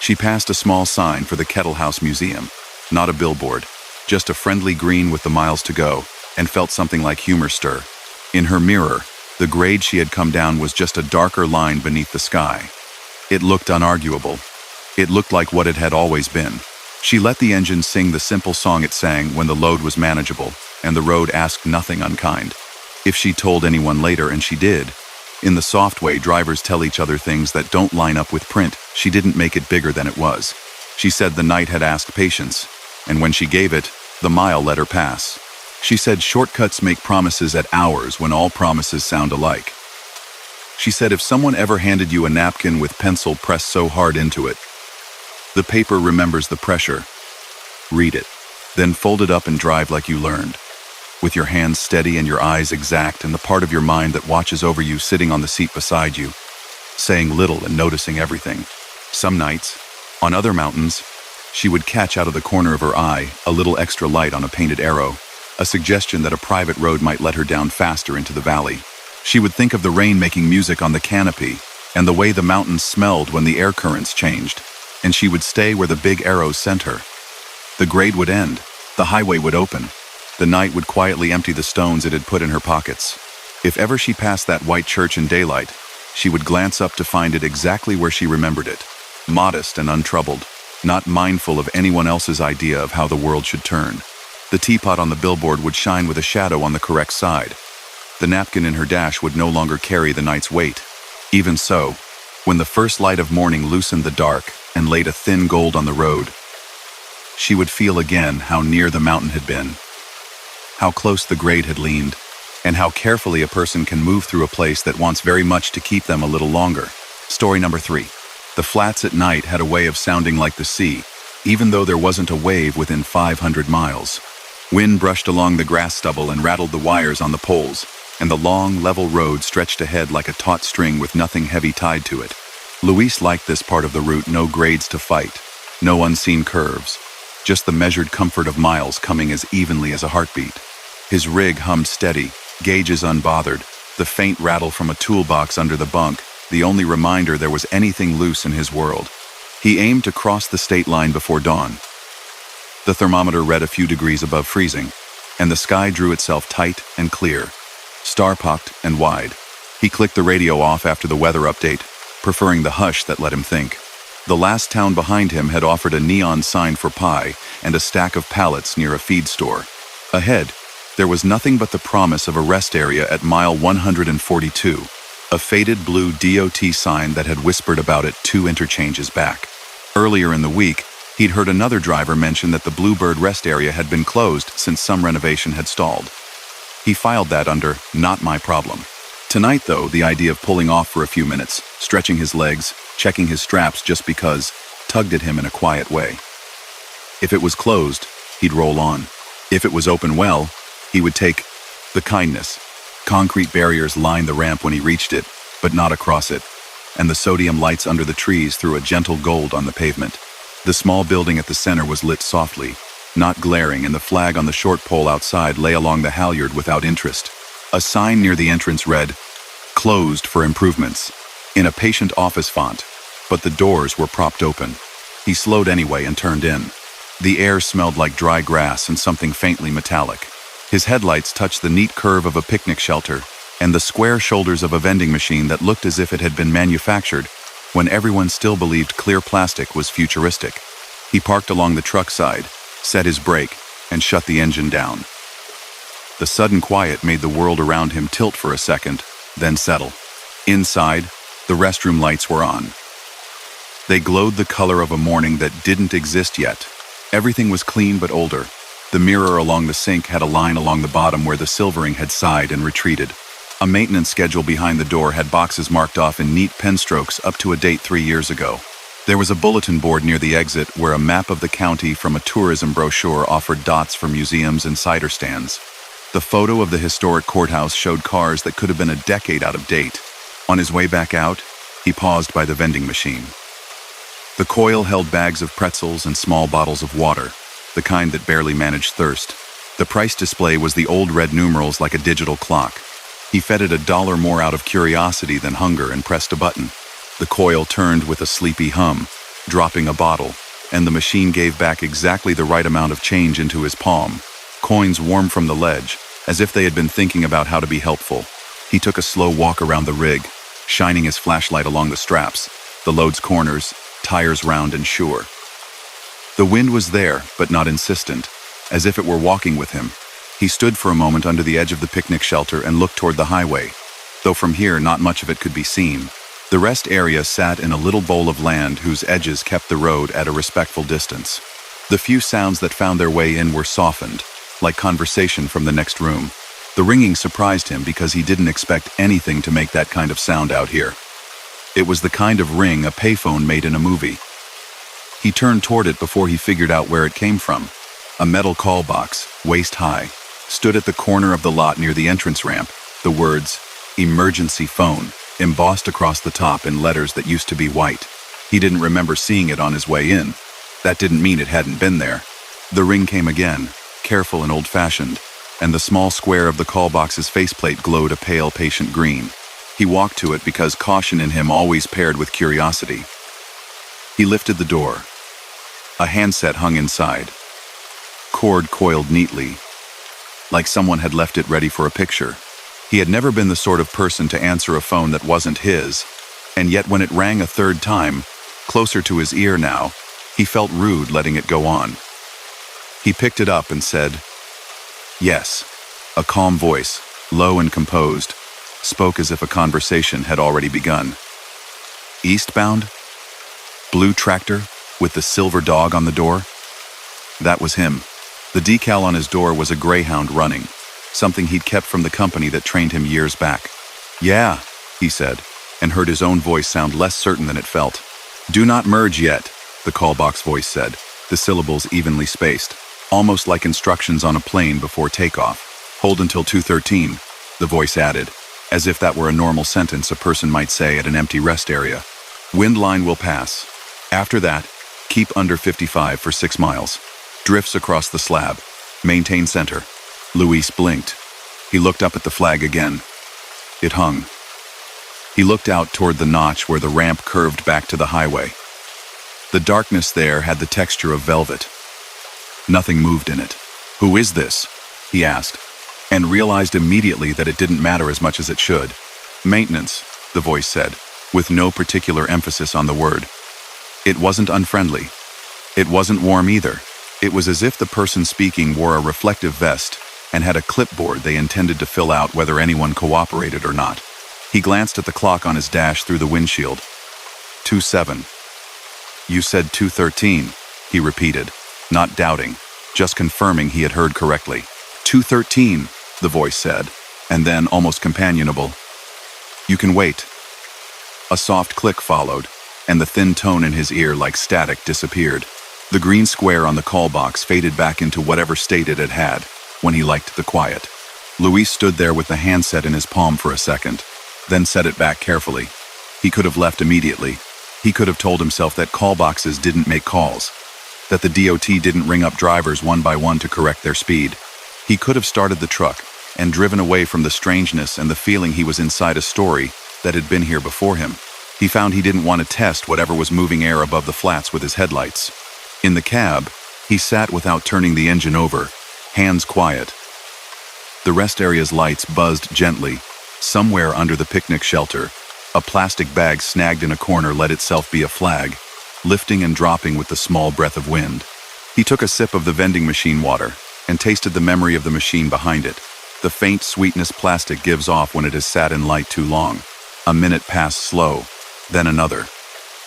She passed a small sign for the Kettle House Museum, not a billboard, just a friendly green with the miles to go, and felt something like humor stir. In her mirror, the grade she had come down was just a darker line beneath the sky. It looked unarguable. It looked like what it had always been. She let the engine sing the simple song it sang when the load was manageable, and the road asked nothing unkind. If she told anyone later, and she did, in the soft way drivers tell each other things that don't line up with print, she didn't make it bigger than it was. She said the night had asked patience, and when she gave it, the mile let her pass. She said shortcuts make promises at hours when all promises sound alike. She said if someone ever handed you a napkin with pencil pressed so hard into it, the paper remembers the pressure. Read it, then fold it up and drive like you learned, with your hands steady and your eyes exact and the part of your mind that watches over you sitting on the seat beside you, saying little and noticing everything. Some nights, on other mountains, she would catch out of the corner of her eye a little extra light on a painted arrow, a suggestion that a private road might let her down faster into the valley. She would think of the rain making music on the canopy and the way the mountains smelled when the air currents changed, and she would stay where the big arrows sent her. The grade would end, the highway would open, the night would quietly empty the stones it had put in her pockets. If ever she passed that white church in daylight, she would glance up to find it exactly where she remembered it, modest and untroubled, not mindful of anyone else's idea of how the world should turn. The teapot on the billboard would shine with a shadow on the correct side. The napkin in her dash would no longer carry the night's weight. Even so, when the first light of morning loosened the dark and laid a thin gold on the road, she would feel again how near the mountain had been, how close the grade had leaned, and how carefully a person can move through a place that wants very much to keep them a little longer. Story number 3. The flats at night had a way of sounding like the sea, even though there wasn't a wave within 500 miles. Wind brushed along the grass stubble and rattled the wires on the poles, and the long, level road stretched ahead like a taut string with nothing heavy tied to it. Luis liked this part of the route. No grades to fight, no unseen curves, just the measured comfort of miles coming as evenly as a heartbeat. His rig hummed steady, gauges unbothered, the faint rattle from a toolbox under the bunk, the only reminder there was anything loose in his world. He aimed to cross the state line before dawn. The thermometer read a few degrees above freezing, and the sky drew itself tight and clear, star-pocked and wide. He clicked the radio off after the weather update, preferring the hush that let him think. The last town behind him had offered a neon sign for pie and a stack of pallets near a feed store. Ahead, there was nothing but the promise of a rest area at mile 142, a faded blue DOT sign that had whispered about it 2 interchanges back. Earlier in the week, he'd heard another driver mention that the Bluebird rest area had been closed since some renovation had stalled. He filed that under "not my problem." Tonight, though, the idea of pulling off for a few minutes, stretching his legs, checking his straps just because, tugged at him in a quiet way. If it was closed, he'd roll on. If it was open well, he would take the kindness. Concrete barriers lined the ramp when he reached it, but not across it, and the sodium lights under the trees threw a gentle gold on the pavement. The small building at the center was lit softly, not glaring, and the flag on the short pole outside lay along the halyard without interest. A sign near the entrance read, "Closed for improvements," in a patient office font, but the doors were propped open. He slowed anyway and turned in. The air smelled like dry grass and something faintly metallic. His headlights touched the neat curve of a picnic shelter and the square shoulders of a vending machine that looked as if it had been manufactured when everyone still believed clear plastic was futuristic. He parked along the truck side, set his brake, and shut the engine down. The sudden quiet made the world around him tilt for a second, then settle. Inside, the restroom lights were on. They glowed the color of a morning that didn't exist yet. Everything was clean but older. The mirror along the sink had a line along the bottom where the silvering had sighed and retreated. A maintenance schedule behind the door had boxes marked off in neat pen strokes up to a date 3 years ago. There was a bulletin board near the exit where a map of the county from a tourism brochure offered dots for museums and cider stands. The photo of the historic courthouse showed cars that could have been a decade out of date. On his way back out, he paused by the vending machine. The coil held bags of pretzels and small bottles of water, the kind that barely managed thirst. The price display was the old red numerals like a digital clock. He fed it $1 more out of curiosity than hunger and pressed a button. The coil turned with a sleepy hum, dropping a bottle, and the machine gave back exactly the right amount of change into his palm, coins warm from the ledge, as if they had been thinking about how to be helpful. He took a slow walk around the rig, shining his flashlight along the straps, the load's corners, tires round and sure. The wind was there, but not insistent, as if it were walking with him. He stood for a moment under the edge of the picnic shelter and looked toward the highway, though from here not much of it could be seen. The rest area sat in a little bowl of land whose edges kept the road at a respectful distance. The few sounds that found their way in were softened, like conversation from the next room. The ringing surprised him because he didn't expect anything to make that kind of sound out here. It was the kind of ring a payphone made in a movie. He turned toward it before he figured out where it came from. A metal call box, waist high, stood at the corner of the lot near the entrance ramp, the words, "Emergency Phone," embossed across the top in letters that used to be white. He didn't remember seeing it on his way in. That didn't mean it hadn't been there. The ring came again, careful and old-fashioned, and the small square of the call box's faceplate glowed a pale, patient green. He walked to it because caution in him always paired with curiosity. He lifted the door. A handset hung inside. Cord coiled neatly, like someone had left it ready for a picture. He had never been the sort of person to answer a phone that wasn't his, and yet when it rang a third time, closer to his ear now, he felt rude letting it go on. He picked it up and said, "Yes." A calm voice, low and composed, spoke as if a conversation had already begun. "Eastbound? Blue tractor with the silver dog on the door?" That was him. The decal on his door was a greyhound running, something he'd kept from the company that trained him years back. "Yeah," he said, and heard his own voice sound less certain than it felt. "Do not merge yet," the call box voice said, the syllables evenly spaced, almost like instructions on a plane before takeoff. "Hold until 2:13, the voice added, as if that were a normal sentence a person might say at an empty rest area. "Wind line will pass. After that, keep under 55 for 6 miles. Drifts across the slab. Maintain center." Luis blinked. He looked up at the flag again. It hung. He looked out toward the notch where the ramp curved back to the highway. The darkness there had the texture of velvet. Nothing moved in it. "Who is this?" he asked, and realized immediately that it didn't matter as much as it should. "Maintenance," the voice said, with no particular emphasis on the word. It wasn't unfriendly. It wasn't warm either. It was as if the person speaking wore a reflective vest and had a clipboard they intended to fill out whether anyone cooperated or not. He glanced at the clock on his dash through the windshield. 2:07. "You said 2:13, he repeated, not doubting, just confirming he had heard correctly. 2:13, the voice said, and then, almost companionable, "You can wait." A soft click followed, and the thin tone in his ear like static disappeared. The green square on the call box faded back into whatever state it had had when he liked the quiet. Luis stood there with the handset in his palm for a second, then set it back carefully. He could have left immediately. He could have told himself that call boxes didn't make calls, that the DOT didn't ring up drivers one by one to correct their speed. He could have started the truck and driven away from the strangeness and the feeling he was inside a story that had been here before him. He found he didn't want to test whatever was moving air above the flats with his headlights. In the cab, he sat without turning the engine over, hands quiet. The rest area's lights buzzed gently. Somewhere under the picnic shelter, a plastic bag snagged in a corner let itself be a flag, lifting and dropping with the small breath of wind. He took a sip of the vending machine water and tasted the memory of the machine behind it. The faint sweetness plastic gives off when it has sat in light too long. A minute passed slow, then another.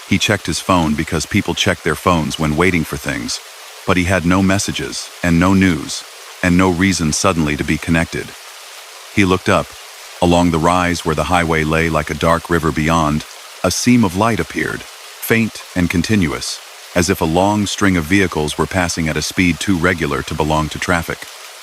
He checked his phone because people check their phones when waiting for things, but he had no messages and no news and no reason suddenly to be connected. He looked up. Along the rise where the highway lay like a dark river beyond, a seam of light appeared, faint and continuous, as if a long string of vehicles were passing at a speed too regular to belong to traffic.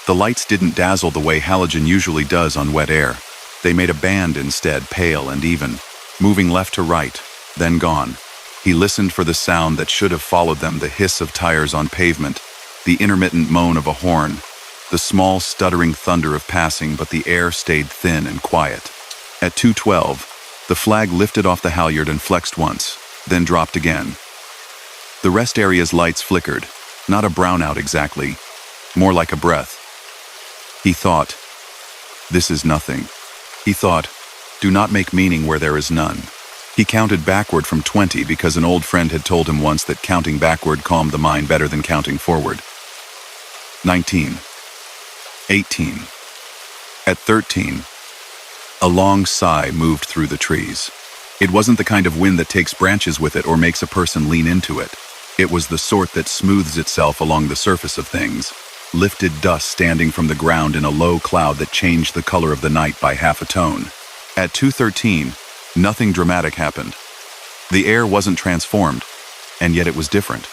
The lights didn't dazzle the way halogen usually does on wet air. They made a band instead, pale and even, moving left to right, then gone. He listened for the sound that should have followed them, the hiss of tires on pavement, the intermittent moan of a horn, the small stuttering thunder of passing, but the air stayed thin and quiet. At 2:12, the flag lifted off the halyard and flexed once, then dropped again. The rest area's lights flickered, not a brownout exactly, more like a breath. He thought, "This is nothing." He thought, "Do not make meaning where there is none." He counted backward from 20 because an old friend had told him once that counting backward calmed the mind better than counting forward. 19. 18. At 13, a long sigh moved through the trees. It wasn't the kind of wind that takes branches with it or makes a person lean into it. It was the sort that smooths itself along the surface of things. Lifted dust standing from the ground in a low cloud that changed the color of the night by half a tone. At 2:13, nothing dramatic happened. The air wasn't transformed, and yet it was different.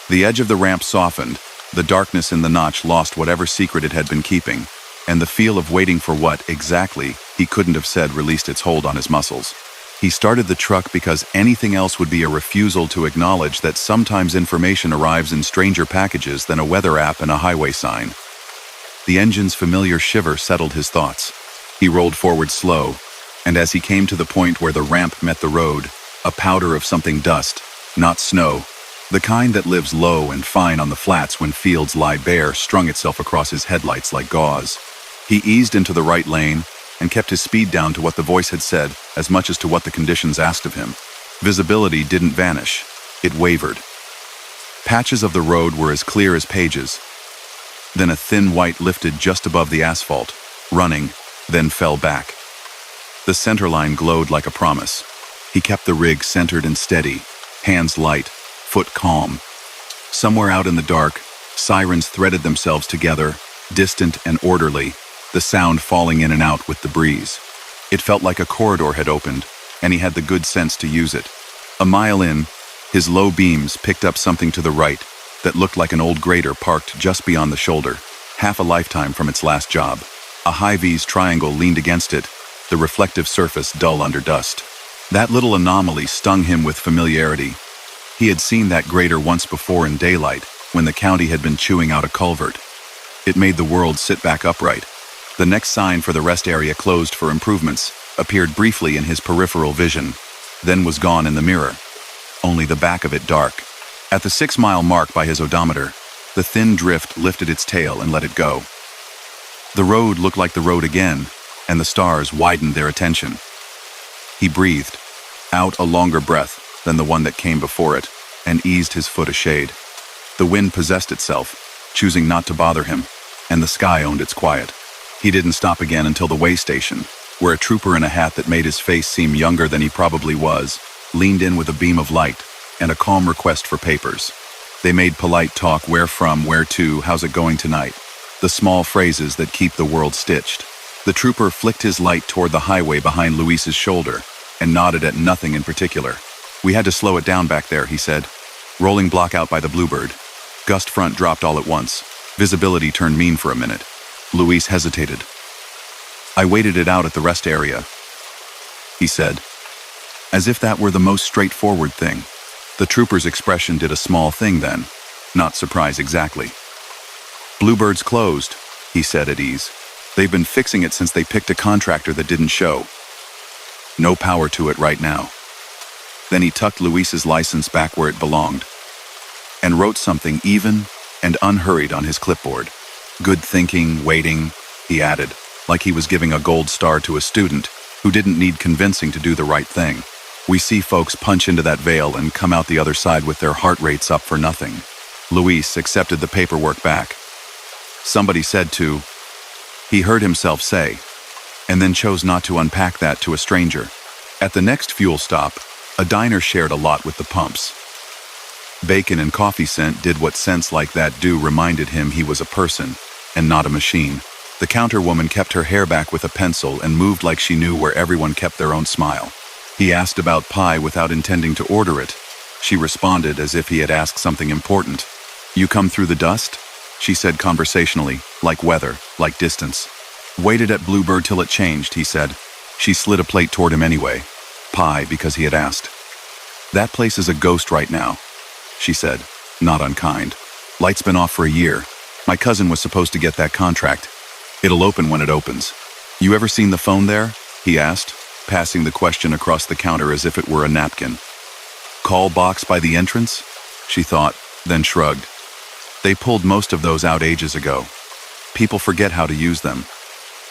The edge of the ramp softened, the darkness in the notch lost whatever secret it had been keeping, and the feel of waiting for what, exactly, he couldn't have said released its hold on his muscles. He started the truck because anything else would be a refusal to acknowledge that sometimes information arrives in stranger packages than a weather app and a highway sign. The engine's familiar shiver settled his thoughts. He rolled forward slow, and as he came to the point where the ramp met the road, a powder of something dust, not snow, the kind that lives low and fine on the flats when fields lie bare, strung itself across his headlights like gauze. He eased into the right lane and kept his speed down to what the voice had said as much as to what the conditions asked of him. Visibility didn't vanish. It wavered. Patches of the road were as clear as pages. Then a thin white lifted just above the asphalt, running, then fell back. The center line glowed like a promise. He kept the rig centered and steady, hands light, foot calm. Somewhere out in the dark, sirens threaded themselves together, distant and orderly, the sound falling in and out with the breeze. It felt like a corridor had opened, and he had the good sense to use it. A mile in, his low beams picked up something to the right that looked like an old grader parked just beyond the shoulder, half a lifetime from its last job. A high-vis triangle leaned against it, the reflective surface dull under dust. That little anomaly stung him with familiarity. He had seen that grader once before in daylight, when the county had been chewing out a culvert. It made the world sit back upright. The next sign for the rest area closed for improvements appeared briefly in his peripheral vision, then was gone in the mirror, only the back of it dark. At the 6-mile mark by his odometer, the thin drift lifted its tail and let it go. The road looked like the road again, and the stars widened their attention. He breathed, out a longer breath than the one that came before it, and eased his foot a shade. The wind possessed itself, choosing not to bother him, and the sky owned its quiet. He didn't stop again until the way station, where a trooper in a hat that made his face seem younger than he probably was, leaned in with a beam of light and a calm request for papers. They made polite talk: where from, where to, how's it going tonight? The small phrases that keep the world stitched. The trooper flicked his light toward the highway behind Luis's shoulder and nodded at nothing in particular. "We had to slow it down back there," he said. "Rolling block out by the Bluebird. Gust front dropped all at once. Visibility turned mean for a minute." Luis hesitated. "I waited it out at the rest area," he said, as if that were the most straightforward thing. The trooper's expression did a small thing then, not surprise exactly. "Bluebird's closed," he said at ease. "They've been fixing it since they picked a contractor that didn't show. No power to it right now." Then he tucked Luis's license back where it belonged and wrote something even and unhurried on his clipboard. "Good thinking, waiting," he added, like he was giving a gold star to a student who didn't need convincing to do the right thing. "We see folks punch into that veil and come out the other side with their heart rates up for nothing." Luis accepted the paperwork back. "Somebody said to," he heard himself say, and then chose not to unpack that to a stranger. At the next fuel stop, a diner shared a lot with the pumps. Bacon and coffee scent did what scents like that do, reminded him he was a person and not a machine. The counter woman kept her hair back with a pencil and moved like she knew where everyone kept their own smile. He asked about pie without intending to order it. She responded as if he had asked something important. "You come through the dust?" she said conversationally, like weather, like distance. "Waited at Bluebird till it changed," he said. She slid a plate toward him anyway. Pie, because he had asked. "That place is a ghost right now," she said, not unkind. "Light's been off for a year. My cousin was supposed to get that contract. It'll open when it opens." "You ever seen the phone there?" he asked, passing the question across the counter as if it were a napkin. "Call box by the entrance?" she thought, then shrugged. They pulled most of those out ages ago. People forget how to use them.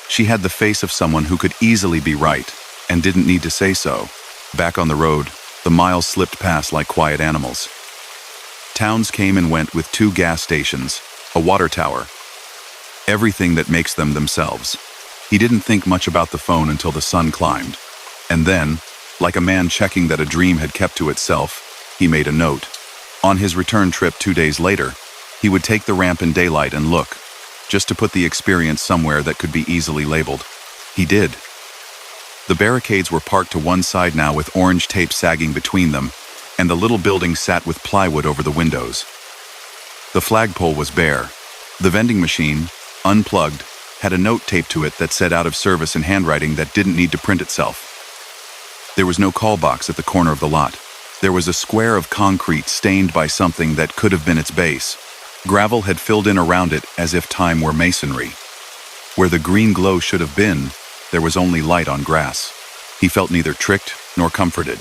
She had the face of someone who could easily be right and didn't need to say so. Back on the road, the miles slipped past like quiet animals. Towns came and went with 2 gas stations, a water tower. Everything that makes them themselves. He didn't think much about the phone until the sun climbed. And then, like a man checking that a dream had kept to itself, he made a note. On his return trip 2 days later, he would take the ramp in daylight and look, just to put the experience somewhere that could be easily labeled. He did. The barricades were parked to one side now with orange tape sagging between them, and the little building sat with plywood over the windows. The flagpole was bare. The vending machine, unplugged, had a note taped to it that said out of service in handwriting that didn't need to print itself. There was no call box at the corner of the lot. There was a square of concrete stained by something that could have been its base. Gravel had filled in around it as if time were masonry. Where the green glow should have been, there was only light on grass. He felt neither tricked nor comforted.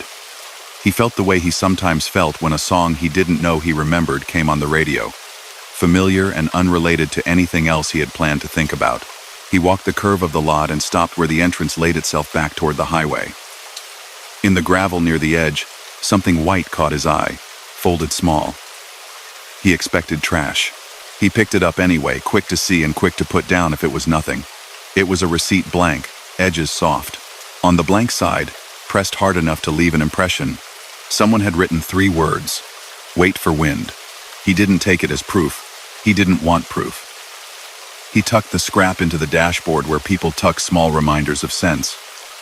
He felt the way he sometimes felt when a song he didn't know he remembered came on the radio. Familiar and unrelated to anything else he had planned to think about. He walked the curve of the lot and stopped where the entrance laid itself back toward the highway. In the gravel near the edge, something white caught his eye, folded small. He expected trash. He picked it up anyway, quick to see and quick to put down if it was nothing. It was a receipt blank, edges soft. On the blank side, pressed hard enough to leave an impression, someone had written 3 words: wait for wind. He didn't take it as proof. He didn't want proof. He tucked the scrap into the dashboard where people tuck small reminders of sense.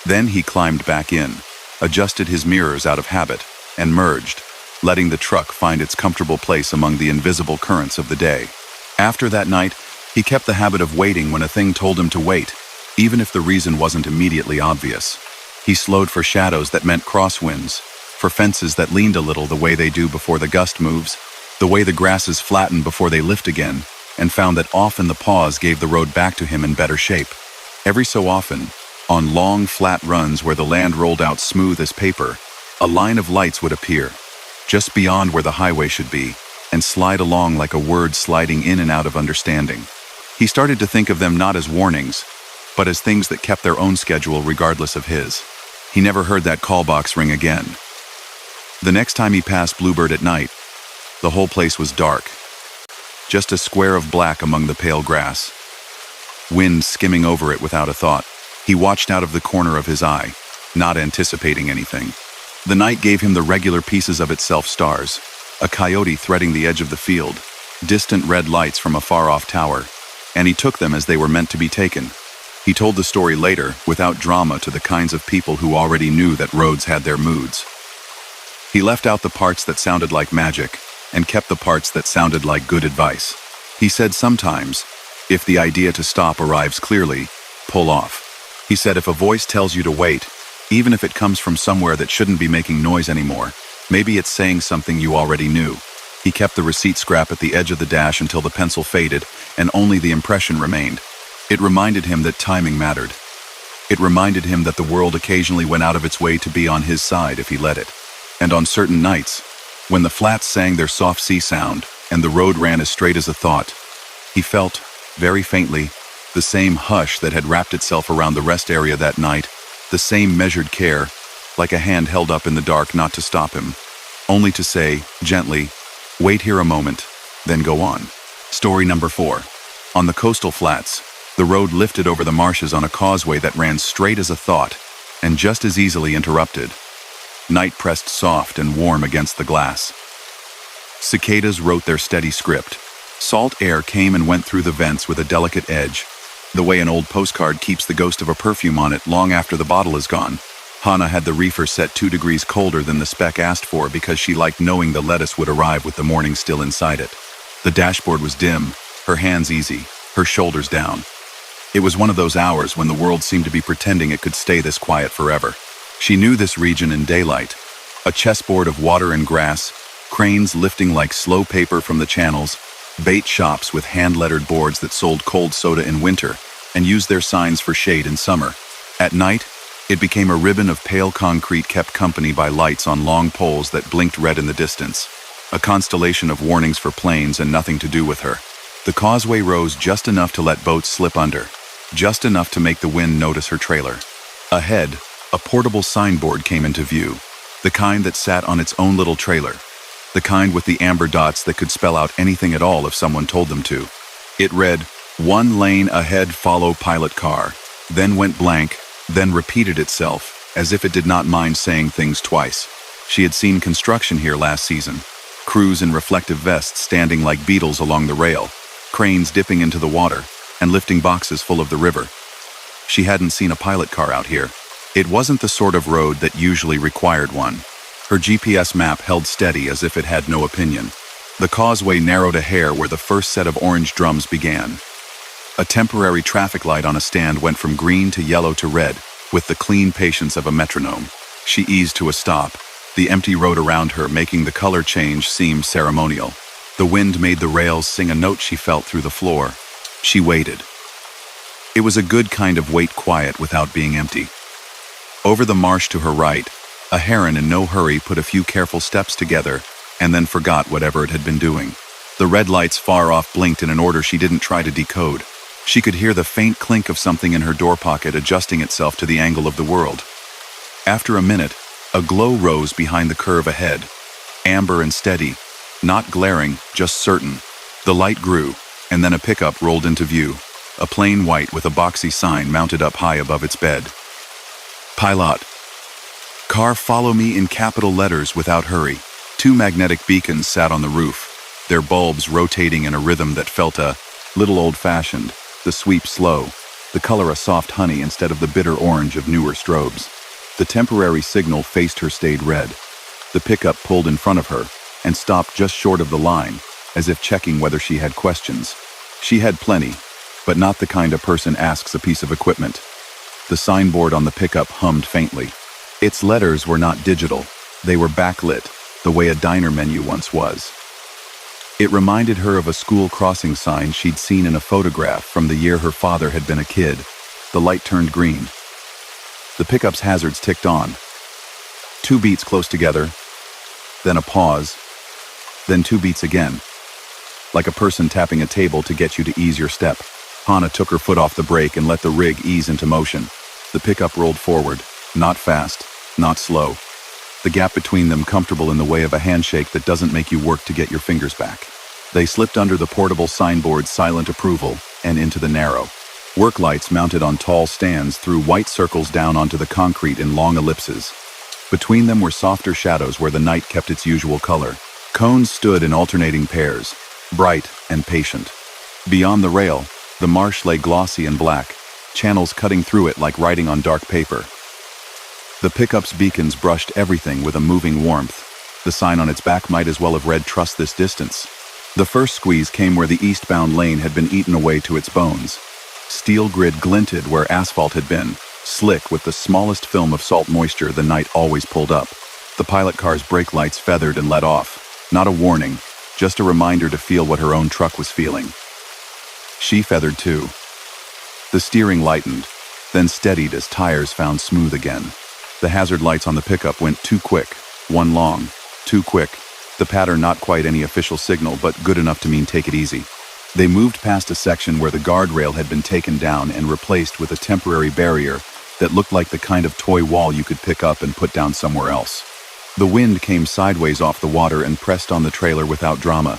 Then he climbed back in, adjusted his mirrors out of habit, and merged, letting the truck find its comfortable place among the invisible currents of the day. After that night, he kept the habit of waiting when a thing told him to wait, even if the reason wasn't immediately obvious. He slowed for shadows that meant crosswinds, for fences that leaned a little the way they do before the gust moves, the way the grasses flatten before they lift again, and found that often the pause gave the road back to him in better shape. Every so often, on long, flat runs where the land rolled out smooth as paper, a line of lights would appear, just beyond where the highway should be, and slide along like a word sliding in and out of understanding. He started to think of them not as warnings, but as things that kept their own schedule regardless of his. He never heard that call box ring again. The next time he passed Bluebird at night, the whole place was dark. Just a square of black among the pale grass. Wind skimming over it without a thought. He watched out of the corner of his eye, not anticipating anything. The night gave him the regular pieces of itself stars, a coyote threading the edge of the field, distant red lights from a far-off tower, and he took them as they were meant to be taken. He told the story later, without drama, to the kinds of people who already knew that roads had their moods. He left out the parts that sounded like magic, and kept the parts that sounded like good advice. He said sometimes, if the idea to stop arrives clearly, pull off. He said if a voice tells you to wait, even if it comes from somewhere that shouldn't be making noise anymore, maybe it's saying something you already knew. He kept the receipt scrap at the edge of the dash until the pencil faded, and only the impression remained. It reminded him that timing mattered. It reminded him that the world occasionally went out of its way to be on his side if he let it. And on certain nights, when the flats sang their soft sea sound and the road ran as straight as a thought, he felt, very faintly, the same hush that had wrapped itself around the rest area that night, the same measured care, like a hand held up in the dark not to stop him, only to say, gently, wait here a moment, then go on. Story number 4. On the coastal flats, the road lifted over the marshes on a causeway that ran straight as a thought, and just as easily interrupted. Night pressed soft and warm against the glass. Cicadas wrote their steady script. Salt air came and went through the vents with a delicate edge, the way an old postcard keeps the ghost of a perfume on it long after the bottle is gone. Hannah had the reefer set 2 degrees colder than the spec asked for because she liked knowing the lettuce would arrive with the morning still inside it. The dashboard was dim, her hands easy, her shoulders down. It was one of those hours when the world seemed to be pretending it could stay this quiet forever. She knew this region in daylight. A chessboard of water and grass, cranes lifting like slow paper from the channels, bait shops with hand-lettered boards that sold cold soda in winter and used their signs for shade in summer. At night, it became a ribbon of pale concrete kept company by lights on long poles that blinked red in the distance, a constellation of warnings for planes and nothing to do with her. The causeway rose just enough to let boats slip under, just enough to make the wind notice her trailer. Ahead, A portable signboard came into view, the kind that sat on its own little trailer, the kind with the amber dots that could spell out anything at all if someone told them to. It read, "1 lane ahead, follow pilot car," then went blank, then repeated itself, as if it did not mind saying things twice. She had seen construction here last season, crews in reflective vests standing like beetles along the rail, cranes dipping into the water, and lifting boxes full of the river. She hadn't seen a pilot car out here. It wasn't the sort of road that usually required one. Her GPS map held steady as if it had no opinion. The causeway narrowed a hair where the first set of orange drums began. A temporary traffic light on a stand went from green to yellow to red, with the clean patience of a metronome. She eased to a stop, the empty road around her making the color change seem ceremonial. The wind made the rails sing a note she felt through the floor. She waited. It was a good kind of wait, quiet without being empty. Over the marsh to her right, a heron in no hurry put a few careful steps together and then forgot whatever it had been doing. The red lights far off blinked in an order she didn't try to decode. She could hear the faint clink of something in her door pocket adjusting itself to the angle of the world. After a minute, a glow rose behind the curve ahead, amber and steady, not glaring, just certain. The light grew, and then a pickup rolled into view, a plain white with a boxy sign mounted up high above its bed. Pilot. Car, follow me in capital letters without hurry. 2 magnetic beacons sat on the roof, their bulbs rotating in a rhythm that felt a little old-fashioned, the sweep slow, the color a soft honey instead of the bitter orange of newer strobes. The temporary signal faced her stayed red. The pickup pulled in front of her and stopped just short of the line, as if checking whether she had questions. She had plenty, but not the kind a person asks a piece of equipment. The signboard on the pickup hummed faintly. Its letters were not digital. They were backlit, the way a diner menu once was. It reminded her of a school crossing sign she'd seen in a photograph from the year her father had been a kid. The light turned green. The pickup's hazards ticked on. 2 beats close together, then a pause, then 2 beats again. Like a person tapping a table to get you to ease your step. Hannah took her foot off the brake and let the rig ease into motion. The pickup rolled forward, not fast, not slow. The gap between them comfortable in the way of a handshake that doesn't make you work to get your fingers back. They slipped under the portable signboard's silent approval and into the narrow. Work lights mounted on tall stands threw white circles down onto the concrete in long ellipses. Between them were softer shadows where the night kept its usual color. Cones stood in alternating pairs, bright and patient. Beyond the rail, the marsh lay glossy and black, channels cutting through it like writing on dark paper. The pickup's beacons brushed everything with a moving warmth. The sign on its back might as well have read, "Trust this distance." The first squeeze came where the eastbound lane had been eaten away to its bones. Steel grid glinted where asphalt had been, slick with the smallest film of salt moisture the night always pulled up. The pilot car's brake lights feathered and let off. Not a warning, just a reminder to feel what her own truck was feeling. She feathered too. The steering lightened, then steadied as tires found smooth again. The hazard lights on the pickup went too quick, one long, too quick. The pattern not quite any official signal, but good enough to mean take it easy. They moved past a section where the guardrail had been taken down and replaced with a temporary barrier that looked like the kind of toy wall you could pick up and put down somewhere else. The wind came sideways off the water and pressed on the trailer without drama.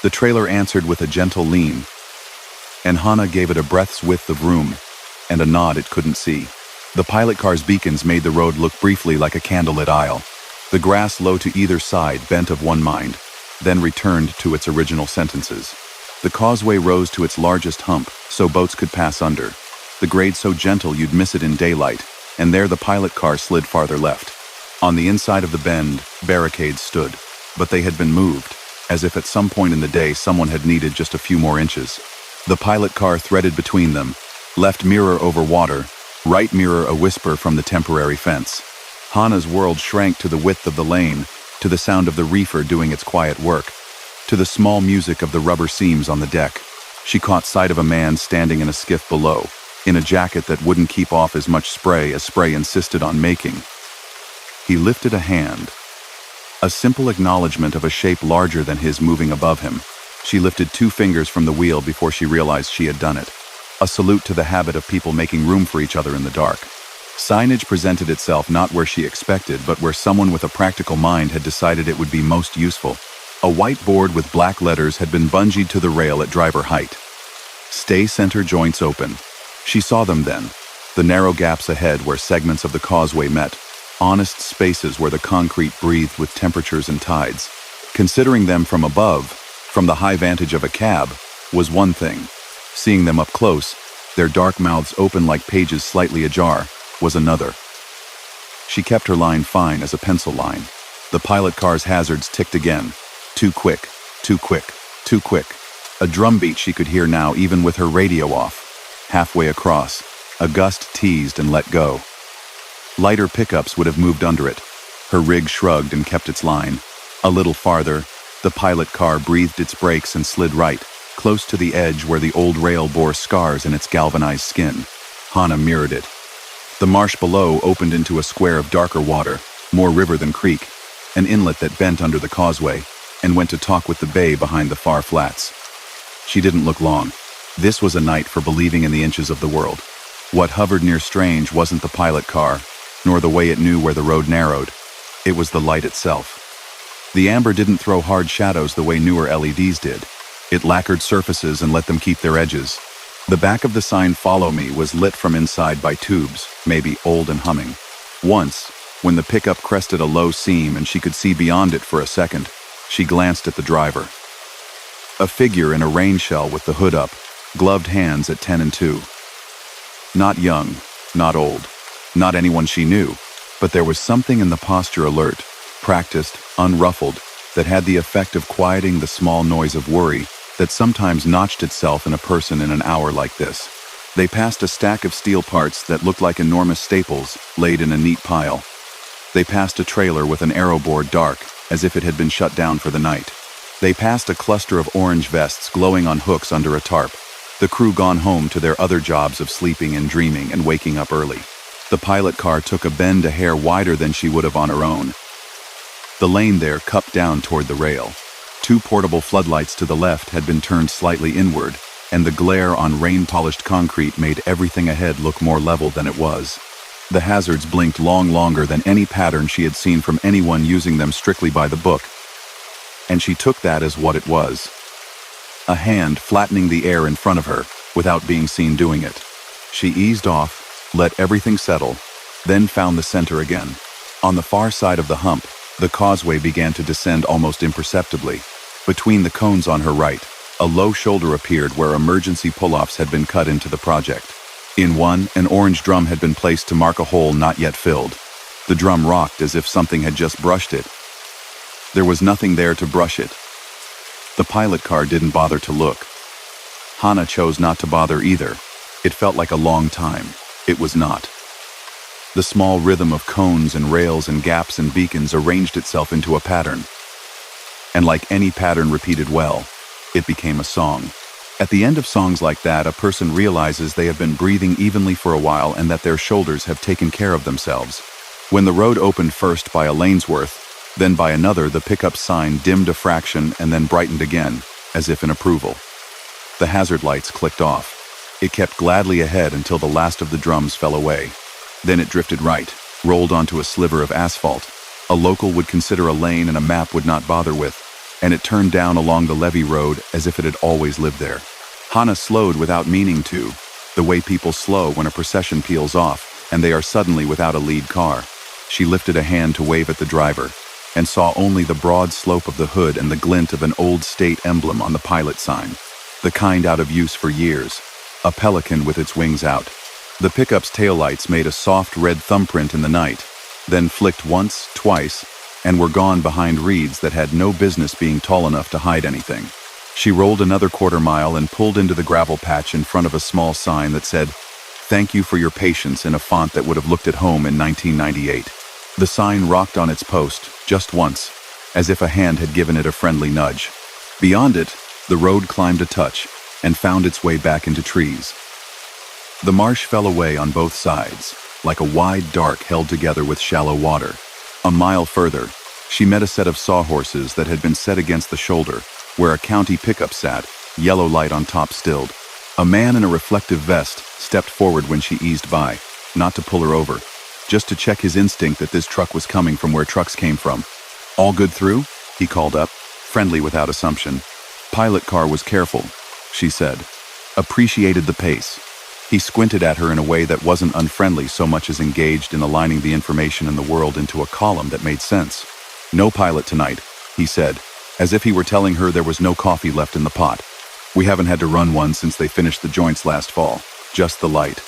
The trailer answered with a gentle lean, and Hannah gave it a breath's width of room and a nod it couldn't see. The pilot car's beacons made the road look briefly like a candlelit aisle. The grass low to either side bent of one mind, then returned to its original sentences. The causeway rose to its largest hump, so boats could pass under. The grade so gentle you'd miss it in daylight, and there the pilot car slid farther left. On the inside of the bend, barricades stood, but they had been moved, as if at some point in the day someone had needed just a few more inches. The pilot car threaded between them, left mirror over water, right mirror a whisper from the temporary fence. Hannah's world shrank to the width of the lane, to the sound of the reefer doing its quiet work, to the small music of the rubber seams on the deck. She caught sight of a man standing in a skiff below, in a jacket that wouldn't keep off as much spray as spray insisted on making. He lifted a hand, a simple acknowledgement of a shape larger than his moving above him. She lifted 2 fingers from the wheel before she realized she had done it. A salute to the habit of people making room for each other in the dark. Signage presented itself not where she expected, but where someone with a practical mind had decided it would be most useful. A white board with black letters had been bungeed to the rail at driver height. Stay center joints open. She saw them then. The narrow gaps ahead where segments of the causeway met. Honest spaces where the concrete breathed with temperatures and tides. Considering them from above, from the high vantage of a cab, was one thing. Seeing them up close, their dark mouths open like pages slightly ajar, was another. She kept her line fine as a pencil line. The pilot car's hazards ticked again. Too quick, too quick, too quick. A drumbeat she could hear now even with her radio off. Halfway across, a gust teased and let go. Lighter pickups would have moved under it. Her rig shrugged and kept its line. A little farther, the pilot car breathed its brakes and slid right, close to the edge where the old rail bore scars in its galvanized skin. Hannah mirrored it. The marsh below opened into a square of darker water, more river than creek, an inlet that bent under the causeway, and went to talk with the bay behind the far flats. She didn't look long. This was a night for believing in the inches of the world. What hovered near strange wasn't the pilot car, nor the way it knew where the road narrowed. It was the light itself. The amber didn't throw hard shadows the way newer LEDs did. It lacquered surfaces and let them keep their edges. The back of the sign "Follow Me" was lit from inside by tubes, maybe old and humming. Once, when the pickup crested a low seam and she could see beyond it for a second, she glanced at the driver. A figure in a rain shell with the hood up, gloved hands at 10 and 2. Not young, not old, not anyone she knew, but there was something in the posture alert, practiced, unruffled, that had the effect of quieting the small noise of worry that sometimes notched itself in a person in an hour like this. They passed a stack of steel parts that looked like enormous staples laid in a neat pile. They passed a trailer with an aero board dark, as if it had been shut down for the night. They passed a cluster of orange vests glowing on hooks under a tarp, the crew gone home to their other jobs of sleeping and dreaming and waking up early. The pilot car took a bend a hair wider than she would have on her own. The lane there cupped down toward the rail. Two portable floodlights to the left had been turned slightly inward, and the glare on rain-polished concrete made everything ahead look more level than it was. The hazards blinked longer than any pattern she had seen from anyone using them strictly by the book, and she took that as what it was. A hand flattening the air in front of her, without being seen doing it. She eased off, let everything settle, then found the center again. On the far side of the hump, the causeway began to descend almost imperceptibly. Between the cones on her right, a low shoulder appeared where emergency pull-offs had been cut into the project. In one, an orange drum had been placed to mark a hole not yet filled. The drum rocked as if something had just brushed it. There was nothing there to brush it. The pilot car didn't bother to look. Hannah chose not to bother either. It felt like a long time. It was not. The small rhythm of cones and rails and gaps and beacons arranged itself into a pattern. And like any pattern repeated well, it became a song. At the end of songs like that, a person realizes they have been breathing evenly for a while and that their shoulders have taken care of themselves. When the road opened first by a Lanesworth, then by another, the pickup sign dimmed a fraction and then brightened again, as if in approval. The hazard lights clicked off. It kept gladly ahead until the last of the drums fell away. Then it drifted right, rolled onto a sliver of asphalt. A local would consider a lane and a map would not bother with, and it turned down along the levee road as if it had always lived there. Hannah slowed without meaning to, the way people slow when a procession peels off and they are suddenly without a lead car. She lifted a hand to wave at the driver, and saw only the broad slope of the hood and the glint of an old state emblem on the pilot sign, the kind out of use for years, a pelican with its wings out. The pickup's taillights made a soft red thumbprint in the night, then flicked once, twice, and were gone behind reeds that had no business being tall enough to hide anything. She rolled another quarter-mile and pulled into the gravel patch in front of a small sign that said, "Thank you for your patience," in a font that would have looked at home in 1998. The sign rocked on its post, just once, as if a hand had given it a friendly nudge. Beyond it, the road climbed a touch and found its way back into trees. The marsh fell away on both sides, like a wide dark held together with shallow water. A mile further, she met a set of sawhorses that had been set against the shoulder, where a county pickup sat, yellow light on top stilled. A man in a reflective vest stepped forward when she eased by, not to pull her over, just to check his instinct that this truck was coming from where trucks came from. "All good through?" he called up, friendly without assumption. "Pilot car was careful," she said. Appreciated the pace. He squinted at her in a way that wasn't unfriendly so much as engaged in aligning the information in the world into a column that made sense. "No pilot tonight," he said, as if he were telling her there was no coffee left in the pot. "We haven't had to run one since they finished the joints last fall. Just the light."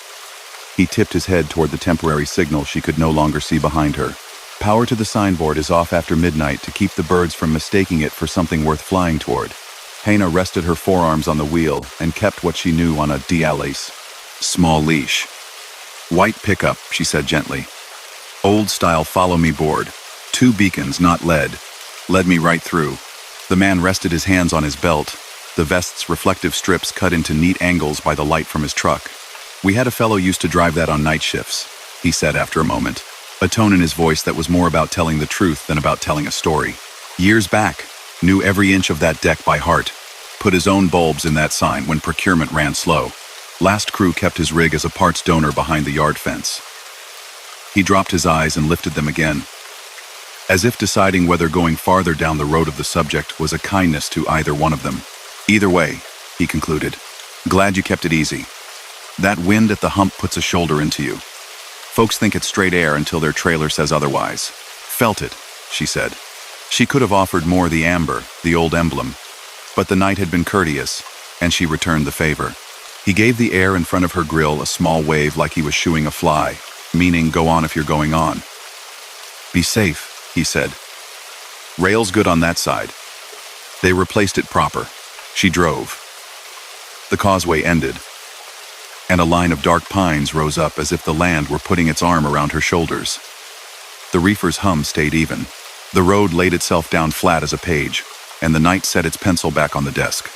He tipped his head toward the temporary signal she could no longer see behind her. "Power to the signboard is off after midnight to keep the birds from mistaking it for something worth flying toward." Hannah rested her forearms on the wheel and kept what she knew on a DLA's small leash. "White pickup," she said gently. "Old-style follow-me board. 2 beacons, not lead. Led me right through." The man rested his hands on his belt, the vest's reflective strips cut into neat angles by the light from his truck. "We had a fellow used to drive that on night shifts," he said after a moment, a tone in his voice that was more about telling the truth than about telling a story. "Years back, knew every inch of that deck by heart. Put his own bulbs in that sign when procurement ran slow. Last crew kept his rig as a parts donor behind the yard fence." He dropped his eyes and lifted them again, as if deciding whether going farther down the road of the subject was a kindness to either one of them. "Either way," he concluded, "glad you kept it easy. That wind at the hump puts a shoulder into you. Folks think it's straight air until their trailer says otherwise." "Felt it," she said. She could have offered more the amber, the old emblem, but the night had been courteous, and she returned the favor. He gave the air in front of her grill a small wave like he was shooing a fly, meaning go on if you're going on. "Be safe," he said. "Rail's good on that side." They replaced it proper. She drove. The causeway ended, and a line of dark pines rose up as if the land were putting its arm around her shoulders. The reefer's hum stayed even. The road laid itself down flat as a page, and the night set its pencil back on the desk.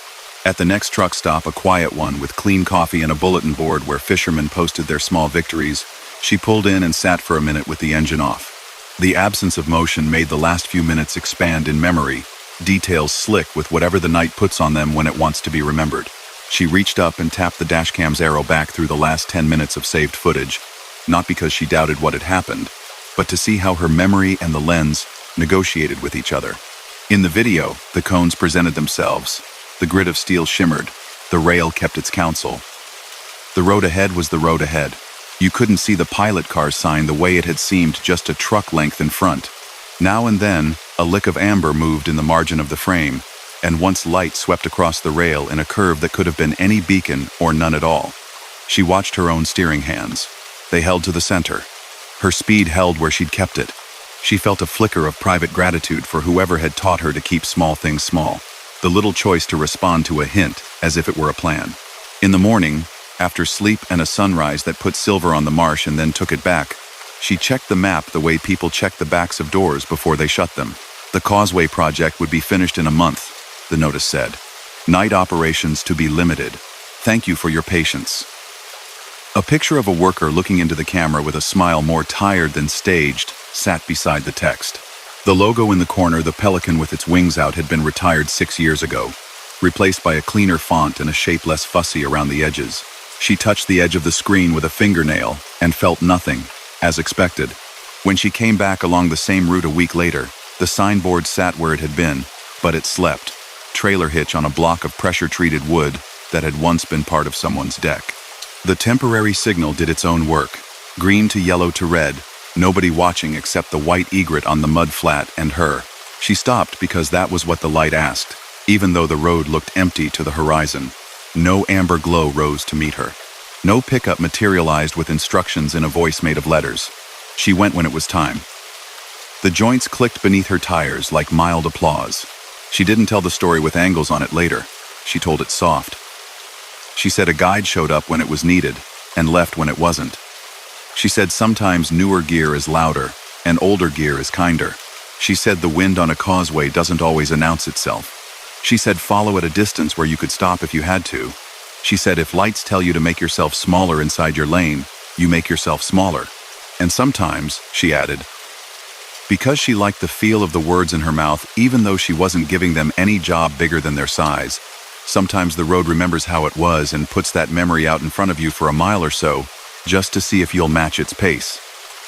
At the next truck stop, a quiet one with clean coffee and a bulletin board where fishermen posted their small victories, she pulled in and sat for a minute with the engine off. The absence of motion made the last few minutes expand in memory, details slick with whatever the night puts on them when it wants to be remembered. She reached up and tapped the dashcam's arrow back through the last 10 minutes of saved footage, not because she doubted what had happened, but to see how her memory and the lens negotiated with each other. In the video, the cones presented themselves. The grid of steel shimmered. The rail kept its counsel. The road ahead was the road ahead. You couldn't see the pilot car sign the way it had seemed just a truck length in front. Now and then, a lick of amber moved in the margin of the frame, and once light swept across the rail in a curve that could have been any beacon or none at all. She watched her own steering hands. They held to the center. Her speed held where she'd kept it. She felt a flicker of private gratitude for whoever had taught her to keep small things small. The little choice to respond to a hint as if it were a plan. In the morning, after sleep and a sunrise that put silver on the marsh and then took it back, she checked the map the way people check the backs of doors before they shut them. The causeway project would be finished in a month, the notice said. Night operations to be limited. Thank you for your patience. A picture of a worker looking into the camera with a smile more tired than staged sat beside the text. The logo in the corner, the pelican with its wings out, had been retired 6 years ago, replaced by a cleaner font and a shape less fussy around the edges. She touched the edge of the screen with a fingernail and felt nothing, as expected. When she came back along the same route a week later, the signboard sat where it had been, but it slept. Trailer hitch on a block of pressure-treated wood that had once been part of someone's deck. The temporary signal did its own work. Green to yellow to red, nobody watching except the white egret on the mud flat and her. She stopped because that was what the light asked, even though the road looked empty to the horizon. No amber glow rose to meet her. No pickup materialized with instructions in a voice made of letters. She went when it was time. The joints clicked beneath her tires like mild applause. She didn't tell the story with angles on it later. She told it soft. She said a guide showed up when it was needed and left when it wasn't. She said sometimes newer gear is louder and older gear is kinder. She said the wind on a causeway doesn't always announce itself. She said follow at a distance where you could stop if you had to. She said if lights tell you to make yourself smaller inside your lane, you make yourself smaller. And sometimes, she added, because she liked the feel of the words in her mouth even though she wasn't giving them any job bigger than their size, sometimes the road remembers how it was and puts that memory out in front of you for a mile or so, just to see if you'll match its pace.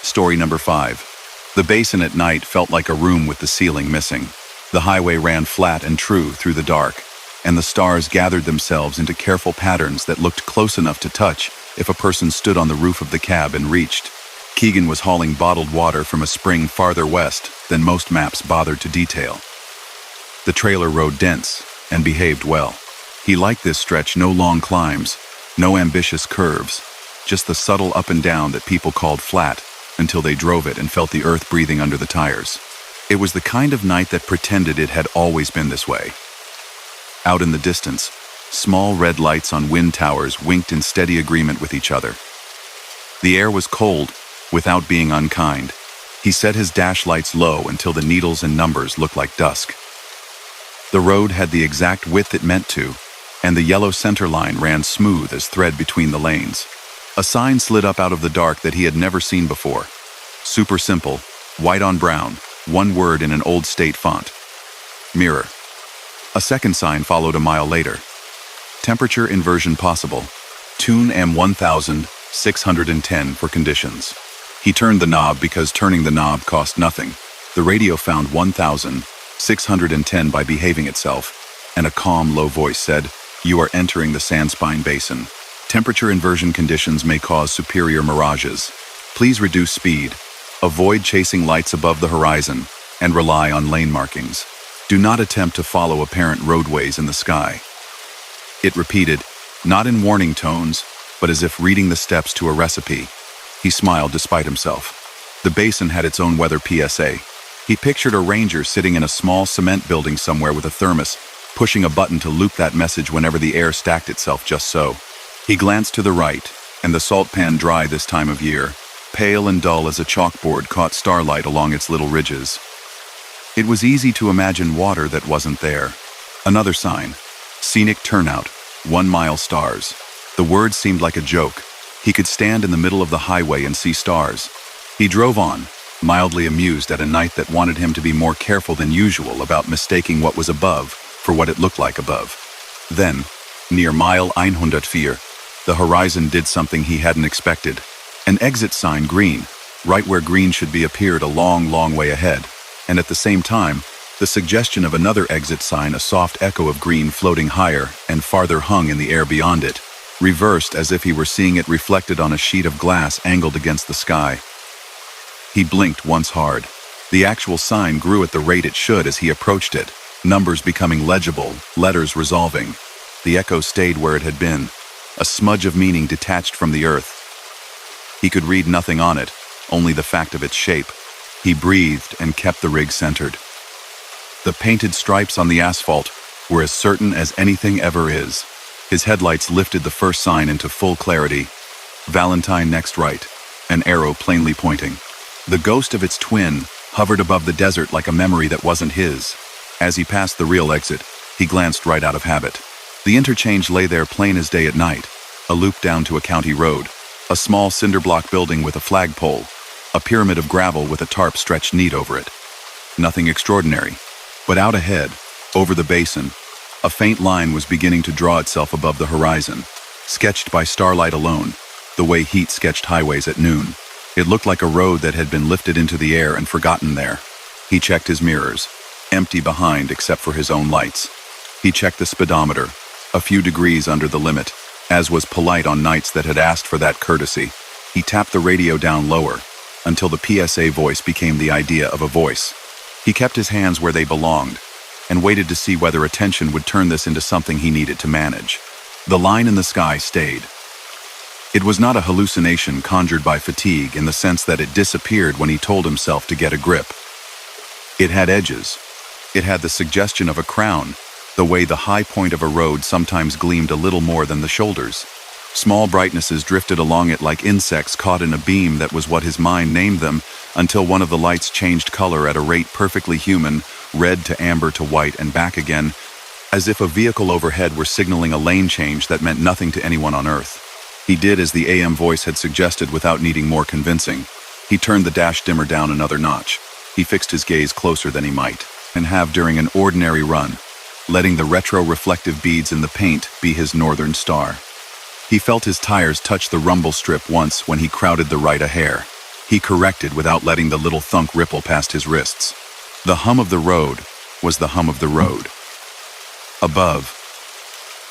Story number 5. The basin at night felt like a room with the ceiling missing. The highway ran flat and true through the dark, and the stars gathered themselves into careful patterns that looked close enough to touch if a person stood on the roof of the cab and reached. Keegan was hauling bottled water from a spring farther west than most maps bothered to detail. The trailer rode dense and behaved well. He liked this stretch. No long climbs, no ambitious curves, just the subtle up and down that people called flat until they drove it and felt the earth breathing under the tires. It was the kind of night that pretended it had always been this way. Out in the distance, small red lights on wind towers winked in steady agreement with each other. The air was cold, without being unkind. He set his dash lights low until the needles and numbers looked like dusk. The road had the exact width it meant to, and the yellow center line ran smooth as thread between the lanes. A sign slid up out of the dark that he had never seen before. Super simple, white on brown, one word in an old state font. Mirror. A second sign followed a mile later. Temperature inversion possible. Tune M1610 for conditions. He turned the knob because turning the knob cost nothing. The radio found 1610 by behaving itself, and a calm, low voice said, "You are entering the Sandspine Basin. Temperature inversion conditions may cause superior mirages. Please reduce speed, avoid chasing lights above the horizon, and rely on lane markings. Do not attempt to follow apparent roadways in the sky." It repeated, not in warning tones, but as if reading the steps to a recipe. He smiled despite himself. The basin had its own weather PSA. He pictured a ranger sitting in a small cement building somewhere with a thermos, pushing a button to loop that message whenever the air stacked itself just so. He glanced to the right, and the salt pan, dry this time of year, pale and dull as a chalkboard, caught starlight along its little ridges. It was easy to imagine water that wasn't there. Another sign. Scenic turnout, 1 mile stars. The word seemed like a joke. He could stand in the middle of the highway and see stars. He drove on, mildly amused at a night that wanted him to be more careful than usual about mistaking what was above for what it looked like above. Then, near mile 104, the horizon did something he hadn't expected. An exit sign, green, right where green should be, appeared a long, long way ahead, and at the same time, the suggestion of another exit sign, a soft echo of green floating higher and farther, hung in the air beyond it, reversed as if he were seeing it reflected on a sheet of glass angled against the sky. He blinked once hard. The actual sign grew at the rate it should as he approached it, numbers becoming legible, letters resolving. The echo stayed where it had been, a smudge of meaning detached from the earth. He could read nothing on it, only the fact of its shape. He breathed and kept the rig centered. The painted stripes on the asphalt were as certain as anything ever is. His headlights lifted the first sign into full clarity. Valentine next right, an arrow plainly pointing. The ghost of its twin hovered above the desert like a memory that wasn't his. As he passed the real exit, he glanced right out of habit. The interchange lay there plain as day at night, a loop down to a county road, a small cinder-block building with a flagpole, a pyramid of gravel with a tarp stretched neat over it. Nothing extraordinary. But out ahead, over the basin, a faint line was beginning to draw itself above the horizon, sketched by starlight alone, the way heat sketched highways at noon. It looked like a road that had been lifted into the air and forgotten there. He checked his mirrors, empty behind except for his own lights. He checked the speedometer, a few degrees under the limit, as was polite on nights that had asked for that courtesy. He tapped the radio down lower, until the PSA voice became the idea of a voice. He kept his hands where they belonged, and waited to see whether attention would turn this into something he needed to manage. The line in the sky stayed. It was not a hallucination conjured by fatigue in the sense that it disappeared when he told himself to get a grip. It had edges. It had the suggestion of a crown, the way the high point of a road sometimes gleamed a little more than the shoulders. Small brightnesses drifted along it like insects caught in a beam that was what his mind named them, until one of the lights changed color at a rate perfectly human, red to amber to white and back again, as if a vehicle overhead were signaling a lane change that meant nothing to anyone on Earth. He did as the AM voice had suggested without needing more convincing. He turned the dash dimmer down another notch. He fixed his gaze closer than he might, and have during an ordinary run, letting the retro-reflective beads in the paint be his northern star. He felt his tires touch the rumble strip once when he crowded the right a hair. He corrected without letting the little thunk ripple past his wrists. The hum of the road was the hum of the road. Above,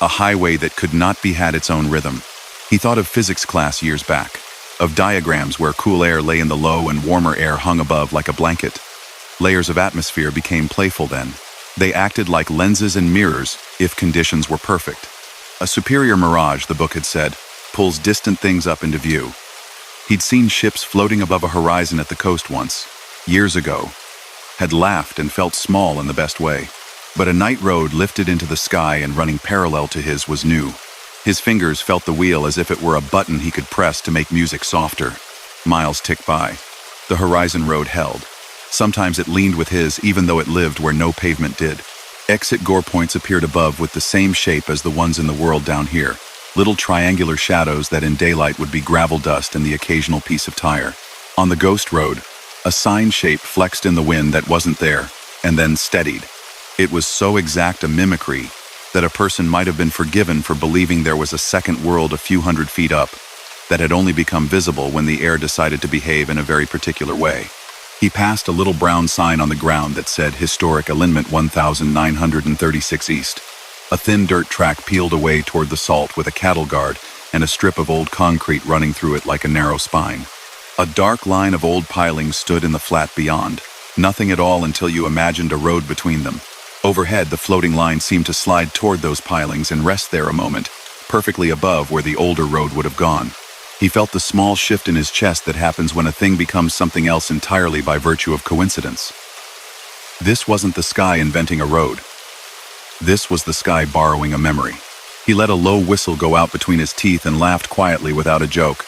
a highway that could not be had its own rhythm. He thought of physics class years back, of diagrams where cool air lay in the low and warmer air hung above like a blanket. Layers of atmosphere became playful then. They acted like lenses and mirrors if conditions were perfect. A superior mirage, the book had said, pulls distant things up into view. He'd seen ships floating above a horizon at the coast once, years ago, had laughed and felt small in the best way. But a night road lifted into the sky and running parallel to his was new. His fingers felt the wheel as if it were a button he could press to make music softer. Miles ticked by. The horizon road held. Sometimes it leaned with his, even though it lived where no pavement did. Exit gore points appeared above with the same shape as the ones in the world down here. Little triangular shadows that in daylight would be gravel dust and the occasional piece of tire. On the ghost road, a sign shape flexed in the wind that wasn't there, and then steadied. It was so exact a mimicry that a person might have been forgiven for believing there was a second world a few hundred feet up that had only become visible when the air decided to behave in a very particular way. He passed a little brown sign on the ground that said Historic Alignment 1936 East. A thin dirt track peeled away toward the salt with a cattle guard and a strip of old concrete running through it like a narrow spine. A dark line of old pilings stood in the flat beyond. Nothing at all until you imagined a road between them. Overhead, the floating line seemed to slide toward those pilings and rest there a moment, perfectly above where the older road would have gone. He felt the small shift in his chest that happens when a thing becomes something else entirely by virtue of coincidence. This wasn't the sky inventing a road. This was the sky borrowing a memory. He let a low whistle go out between his teeth and laughed quietly without a joke.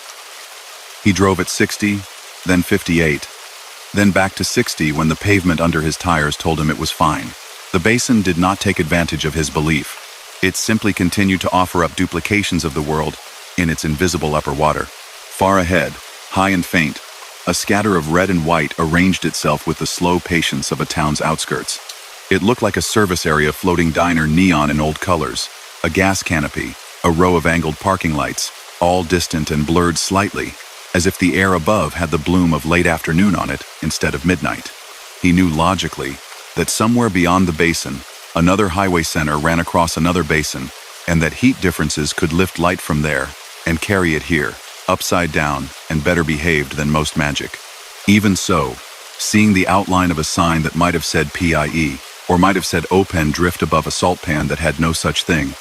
He drove at 60, then 58, then back to 60 when the pavement under his tires told him it was fine. The basin did not take advantage of his belief. It simply continued to offer up duplications of the world in its invisible upper water. Far ahead, high and faint, a scatter of red and white arranged itself with the slow patience of a town's outskirts. It looked like a service area floating diner neon in old colors, a gas canopy, a row of angled parking lights, all distant and blurred slightly, as if the air above had the bloom of late afternoon on it instead of midnight. He knew logically that somewhere beyond the basin, another highway center ran across another basin, and that heat differences could lift light from there and carry it here, upside down and better behaved than most magic. Even so, seeing the outline of a sign that might have said PIE, or might have said open drift above a salt pan that had no such thing,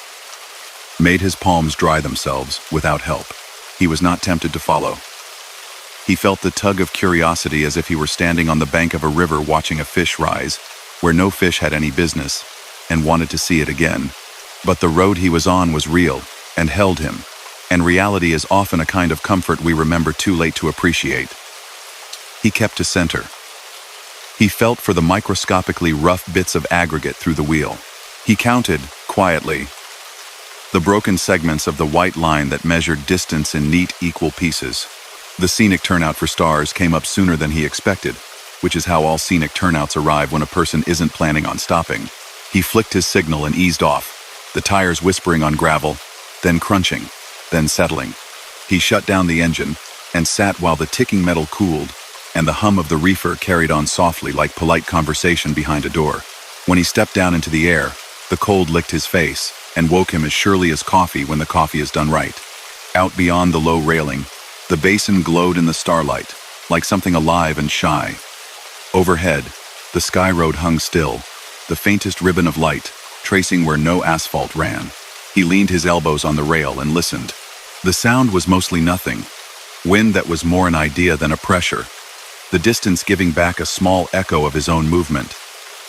made his palms dry themselves without help. He was not tempted to follow. He felt the tug of curiosity as if he were standing on the bank of a river watching a fish rise, where no fish had any business, and wanted to see it again. But the road he was on was real, and held him, and reality is often a kind of comfort we remember too late to appreciate. He kept to center. He felt for the microscopically rough bits of aggregate through the wheel. He counted, quietly, the broken segments of the white line that measured distance in neat, equal pieces. The scenic turnout for stars came up sooner than he expected, which is how all scenic turnouts arrive when a person isn't planning on stopping. He flicked his signal and eased off, the tires whispering on gravel, then crunching, then settling. He shut down the engine and sat while the ticking metal cooled, and the hum of the reefer carried on softly like polite conversation behind a door. When he stepped down into the air, the cold licked his face and woke him as surely as coffee when the coffee is done right. Out beyond the low railing, the basin glowed in the starlight, like something alive and shy. Overhead, the sky road hung still, the faintest ribbon of light, tracing where no asphalt ran. He leaned his elbows on the rail and listened. The sound was mostly nothing, wind that was more an idea than a pressure, the distance giving back a small echo of his own movement,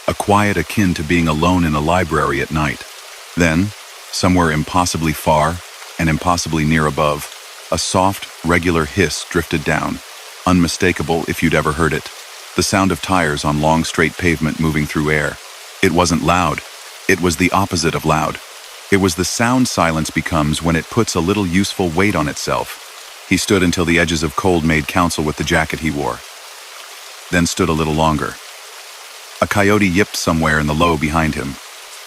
a quiet akin to being alone in a library at night. Then, somewhere impossibly far and impossibly near above, a soft, regular hiss drifted down, unmistakable if you'd ever heard it. The sound of tires on long straight pavement moving through air. It wasn't loud. It was the opposite of loud. It was the sound silence becomes when it puts a little useful weight on itself. He stood until the edges of cold made counsel with the jacket he wore. Then stood a little longer. A coyote yipped somewhere in the low behind him.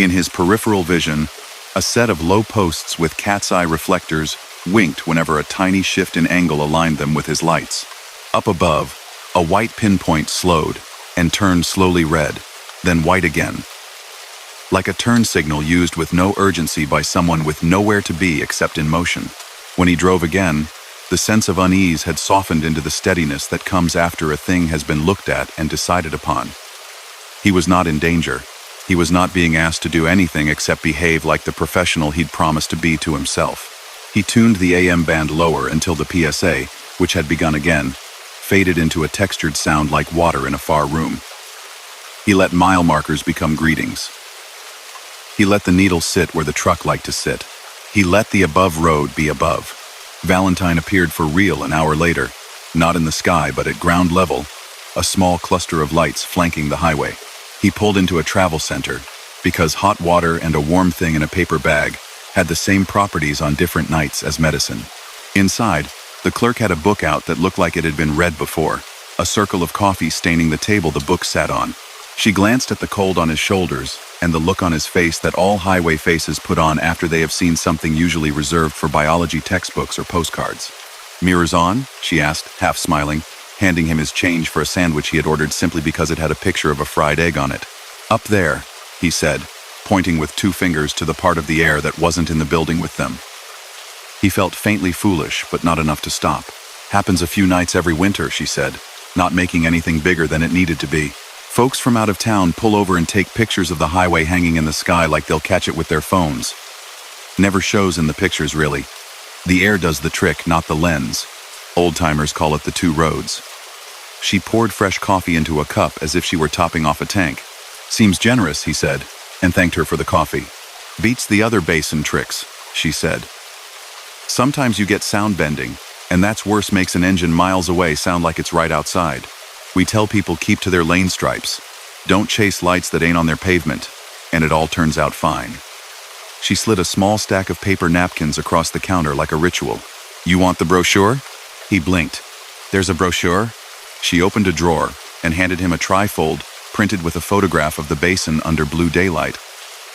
In his peripheral vision, a set of low posts with cat's eye reflectors winked whenever a tiny shift in angle aligned them with his lights. Up above, a white pinpoint slowed and turned slowly red, then white again. Like a turn signal used with no urgency by someone with nowhere to be except in motion. When he drove again, the sense of unease had softened into the steadiness that comes after a thing has been looked at and decided upon. He was not in danger. He was not being asked to do anything except behave like the professional he'd promised to be to himself. He tuned the AM band lower until the PSA, which had begun again, faded into a textured sound like water in a far room. He let mile markers become greetings. He let the needle sit where the truck liked to sit. He let the above road be above. Valentine appeared for real an hour later, not in the sky but at ground level, a small cluster of lights flanking the highway. He pulled into a travel center, because hot water and a warm thing in a paper bag had the same properties on different nights as medicine. Inside, the clerk had a book out that looked like it had been read before, a circle of coffee staining the table the book sat on. She glanced at the cold on his shoulders and the look on his face that all highway faces put on after they have seen something usually reserved for biology textbooks or postcards. "Mirrors on?" she asked, half smiling, handing him his change for a sandwich he had ordered simply because it had a picture of a fried egg on it. "Up there," he said, pointing with 2 fingers to the part of the air that wasn't in the building with them. He felt faintly foolish, but not enough to stop. "Happens a few nights every winter," she said, not making anything bigger than it needed to be. "Folks from out of town pull over and take pictures of the highway hanging in the sky like they'll catch it with their phones. Never shows in the pictures, really. The air does the trick, not the lens. Old-timers call it the 2 roads." She poured fresh coffee into a cup as if she were topping off a tank. "Seems generous," he said, and thanked her for the coffee. "Beats the other basin tricks," she said. "Sometimes you get sound bending, and that's worse, makes an engine miles away sound like it's right outside. We tell people keep to their lane stripes. Don't chase lights that ain't on their pavement, and it all turns out fine." She slid a small stack of paper napkins across the counter like a ritual. "You want the brochure?" He blinked. "There's a brochure?" She opened a drawer and handed him a trifold printed with a photograph of the basin under blue daylight,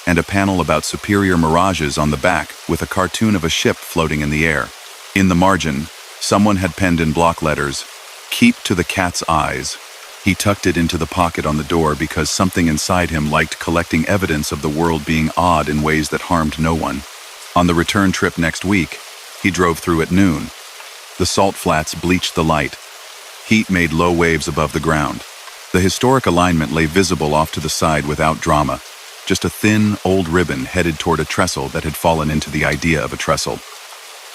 and a panel about superior mirages on the back with a cartoon of a ship floating in the air. In the margin, someone had penned in block letters, "Keep to the cat's eyes." He tucked it into the pocket on the door because something inside him liked collecting evidence of the world being odd in ways that harmed no one. On the return trip next week, he drove through at noon. The salt flats bleached the light. Heat made low waves above the ground. The historic alignment lay visible off to the side without drama, just a thin, old ribbon headed toward a trestle that had fallen into the idea of a trestle.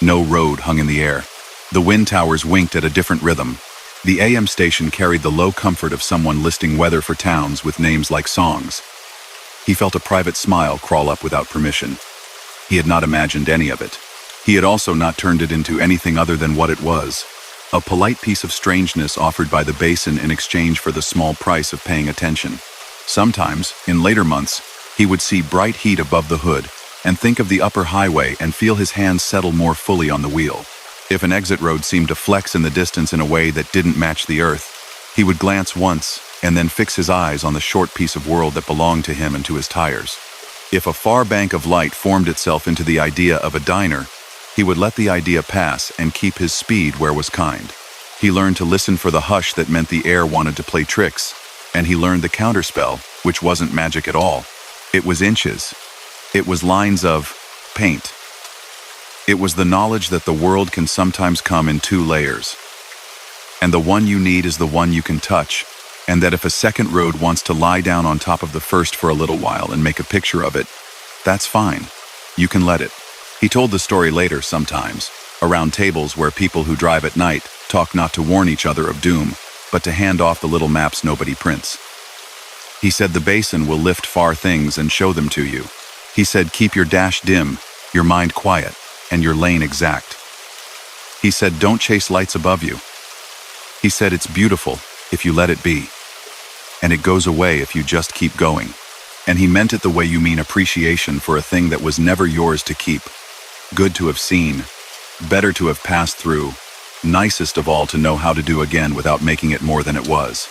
No road hung in the air. The wind towers winked at a different rhythm. The AM station carried the low comfort of someone listing weather for towns with names like songs. He felt a private smile crawl up without permission. He had not imagined any of it. He had also not turned it into anything other than what it was, a polite piece of strangeness offered by the basin in exchange for the small price of paying attention. Sometimes, in later months, he would see bright heat above the hood and think of the upper highway and feel his hands settle more fully on the wheel. If an exit road seemed to flex in the distance in a way that didn't match the earth, he would glance once and then fix his eyes on the short piece of world that belonged to him and to his tires. If a far bank of light formed itself into the idea of a diner, he would let the idea pass and keep his speed where was kind. He learned to listen for the hush that meant the air wanted to play tricks, and he learned the counterspell, which wasn't magic at all. It was inches. It was lines of paint. It was the knowledge that the world can sometimes come in 2 layers. And the one you need is the one you can touch, and that if a second road wants to lie down on top of the first for a little while and make a picture of it, that's fine. You can let it. He told the story later sometimes, around tables where people who drive at night talk not to warn each other of doom, but to hand off the little maps nobody prints. He said the basin will lift far things and show them to you. He said keep your dash dim, your mind quiet, and your lane exact. He said don't chase lights above you. He said it's beautiful if you let it be, and it goes away if you just keep going. And he meant it the way you mean appreciation for a thing that was never yours to keep. Good to have seen, better to have passed through, nicest of all to know how to do again without making it more than it was.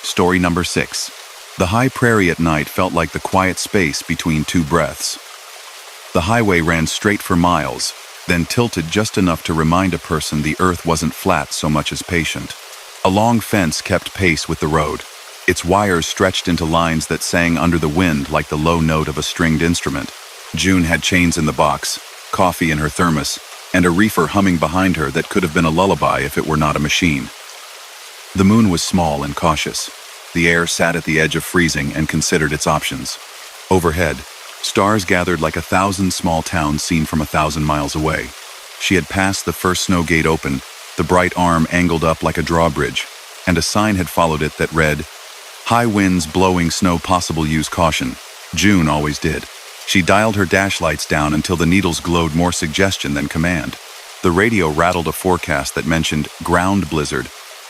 Story number 6. The high prairie at night felt like the quiet space between 2 breaths. The highway ran straight for miles, then tilted just enough to remind a person the earth wasn't flat so much as patient. A long fence kept pace with the road. Its wires stretched into lines that sang under the wind like the low note of a stringed instrument. June had chains in the box, coffee in her thermos, and a reefer humming behind her that could have been a lullaby if it were not a machine. The moon was small and cautious. The air sat at the edge of freezing and considered its options. Overhead, stars gathered like 1,000 small towns seen from 1,000 miles away. She had passed the first snow gate open, the bright arm angled up like a drawbridge, and a sign had followed it that read, "High winds blowing snow possible, use caution." June always did. She dialed her dash lights down until the needles glowed more suggestion than command. The radio rattled a forecast that mentioned ground blizzard,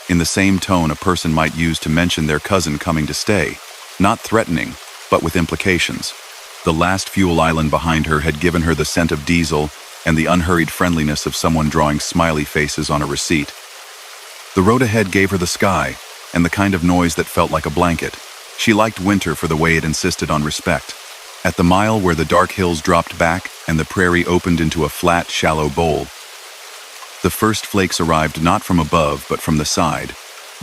in the same tone a person might use to mention their cousin coming to stay, not threatening, but with implications. The last fuel island behind her had given her the scent of diesel and the unhurried friendliness of someone drawing smiley faces on a receipt. The road ahead gave her the sky and the kind of noise that felt like a blanket. She liked winter for the way it insisted on respect. At the mile where the dark hills dropped back and the prairie opened into a flat, shallow bowl, the first flakes arrived not from above but from the side,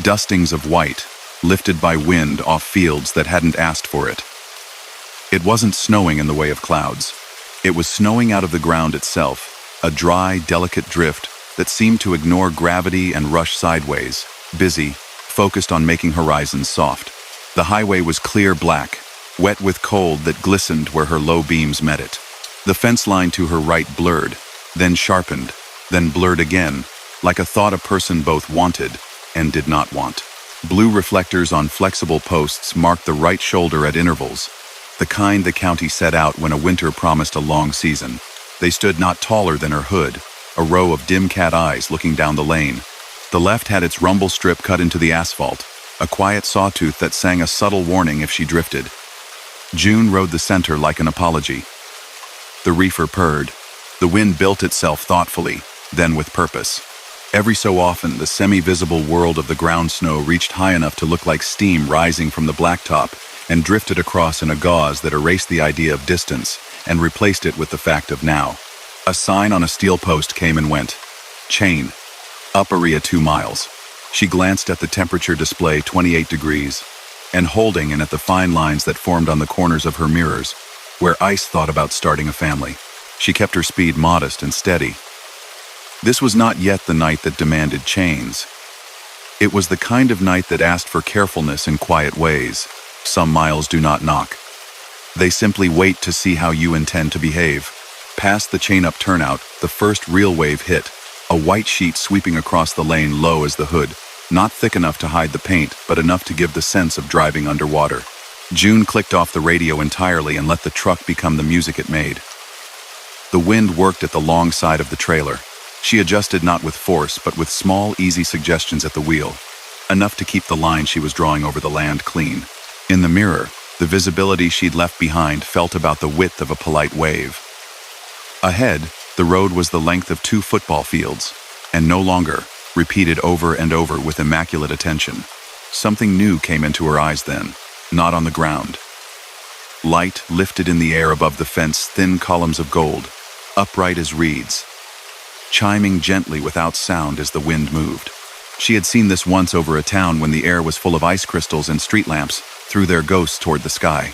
dustings of white, lifted by wind off fields that hadn't asked for it. It wasn't snowing in the way of clouds. It was snowing out of the ground itself, a dry, delicate drift that seemed to ignore gravity and rush sideways, busy, focused on making horizons soft. The highway was clear black, wet with cold that glistened where her low beams met it. The fence line to her right blurred, then sharpened, then blurred again, like a thought a person both wanted and did not want. Blue reflectors on flexible posts marked the right shoulder at intervals, the kind the county set out when a winter promised a long season. They stood not taller than her hood, a row of dim cat eyes looking down the lane. The left had its rumble strip cut into the asphalt, a quiet sawtooth that sang a subtle warning if she drifted. June rode the center like an apology. The reefer purred. The wind built itself thoughtfully, then with purpose. Every so often, the semi-visible world of the ground snow reached high enough to look like steam rising from the blacktop and drifted across in a gauze that erased the idea of distance and replaced it with the fact of now. A sign on a steel post came and went. Chain. Up area 2 miles. She glanced at the temperature display, 28 degrees, and holding and at the fine lines that formed on the corners of her mirrors, where ice thought about starting a family. She kept her speed modest and steady. This was not yet the night that demanded chains. It was the kind of night that asked for carefulness in quiet ways. Some miles do not knock. They simply wait to see how you intend to behave. Past the chain-up turnout, the first real wave hit, a white sheet sweeping across the lane low as the hood, not thick enough to hide the paint, but enough to give the sense of driving underwater. June clicked off the radio entirely and let the truck become the music it made. The wind worked at the long side of the trailer. She adjusted not with force, but with small, easy suggestions at the wheel, enough to keep the line she was drawing over the land clean. In the mirror, the visibility she'd left behind felt about the width of a polite wave. Ahead, the road was the length of 2 football fields, and no longer, repeated over and over with immaculate attention. Something new came into her eyes then, not on the ground. Light lifted in the air above the fence, thin columns of gold, upright as reeds, chiming gently without sound as the wind moved. She had seen this once over a town when the air was full of ice crystals and street lamps threw their ghosts toward the sky.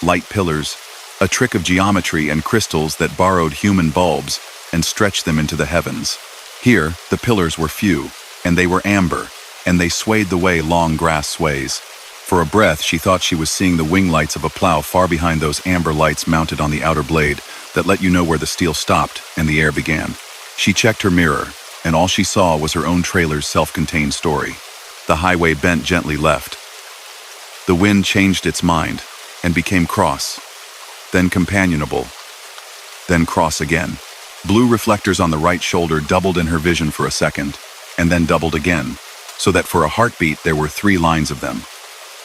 Light pillars, a trick of geometry and crystals that borrowed human bulbs and stretched them into the heavens. Here, the pillars were few, and they were amber, and they swayed the way long grass sways. For a breath, she thought she was seeing the wing lights of a plow far behind those amber lights mounted on the outer blade that let you know where the steel stopped and the air began. She checked her mirror, and all she saw was her own trailer's self-contained story. The highway bent gently left. The wind changed its mind and became cross, then companionable, then cross again. Blue reflectors on the right shoulder doubled in her vision for a second, and then doubled again, so that for a heartbeat there were 3 lines of them.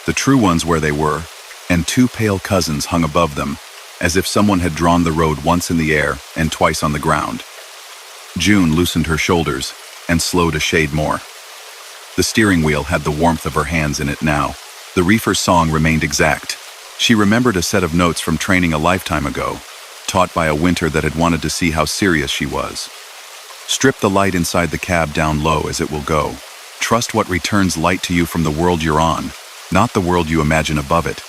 The true ones where they were, and 2 pale cousins hung above them, as if someone had drawn the road once in the air and twice on the ground. June loosened her shoulders and slowed a shade more. The steering wheel had the warmth of her hands in it now. The reefer's song remained exact. She remembered a set of notes from training a lifetime ago. taught by a winter that had wanted to see how serious she was. Strip the light inside the cab down low as it will go. Trust what returns light to you from the world you're on, not the world you imagine above it.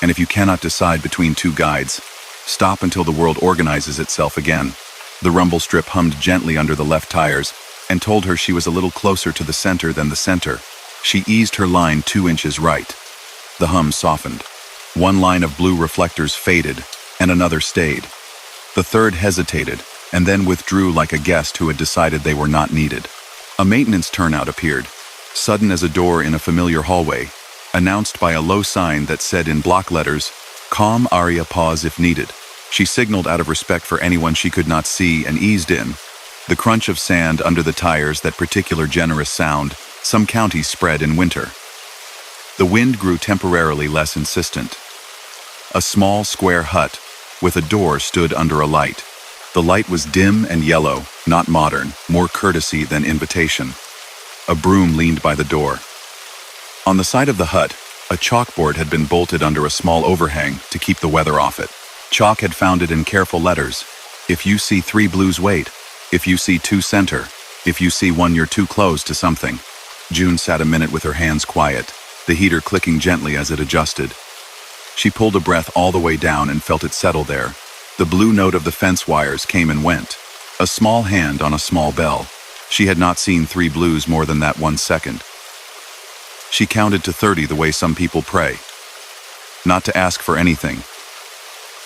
And if you cannot decide between two guides, stop until the world organizes itself again. The rumble strip hummed gently under the left tires and told her she was a little closer to the center than the center. She eased her line 2 inches right. The hum softened. One line of blue reflectors faded, and another stayed. The third hesitated, and then withdrew like a guest who had decided they were not needed. A maintenance turnout appeared, sudden as a door in a familiar hallway, announced by a low sign that said in block letters, "Calm area, pause if needed." She signaled out of respect for anyone she could not see and eased in. The crunch of sand under the tires, that particular generous sound, some counties spread in winter. The wind grew temporarily less insistent. A small square hut with a door stood under a light. The light was dim and yellow, not modern, more courtesy than invitation. A broom leaned by the door. On the side of the hut, a chalkboard had been bolted under a small overhang to keep the weather off it. Chalk had found it in careful letters. If you see 3 blues, wait. If you see 2, center. If you see 1, you're too close to something. June sat a minute with her hands quiet, the heater clicking gently as it adjusted. She pulled a breath all the way down and felt it settle there. The blue note of the fence wires came and went. A small hand on a small bell. She had not seen 3 blues more than that 1 second. She counted to 30 the way some people pray. Not to ask for anything,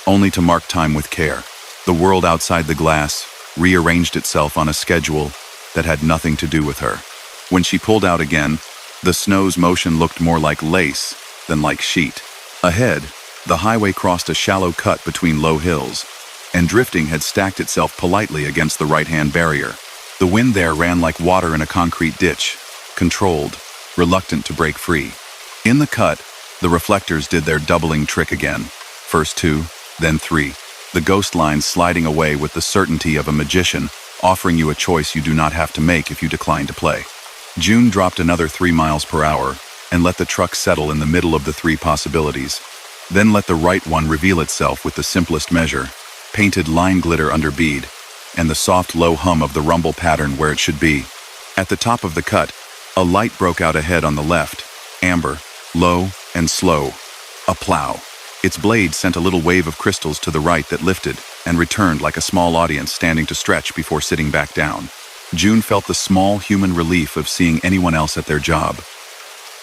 only to mark time with care. The world outside the glass rearranged itself on a schedule that had nothing to do with her. When she pulled out again, the snow's motion looked more like lace than like sheet. Ahead, the highway crossed a shallow cut between low hills, and drifting had stacked itself politely against the right-hand barrier. The wind there ran like water in a concrete ditch, controlled, reluctant to break free. In the cut, the reflectors did their doubling trick again. First 2, then 3. The ghost lines sliding away with the certainty of a magician, offering you a choice you do not have to make if you decline to play. June dropped another 3 miles per hour and let the truck settle in the middle of the 3 possibilities. Then let the right one reveal itself with the simplest measure, painted line glitter under bead, and the soft low hum of the rumble pattern where it should be. At the top of the cut, a light broke out ahead on the left, amber, low and slow. A plow. Its blade sent a little wave of crystals to the right that lifted and returned like a small audience standing to stretch before sitting back down. June felt the small human relief of seeing anyone else at their job.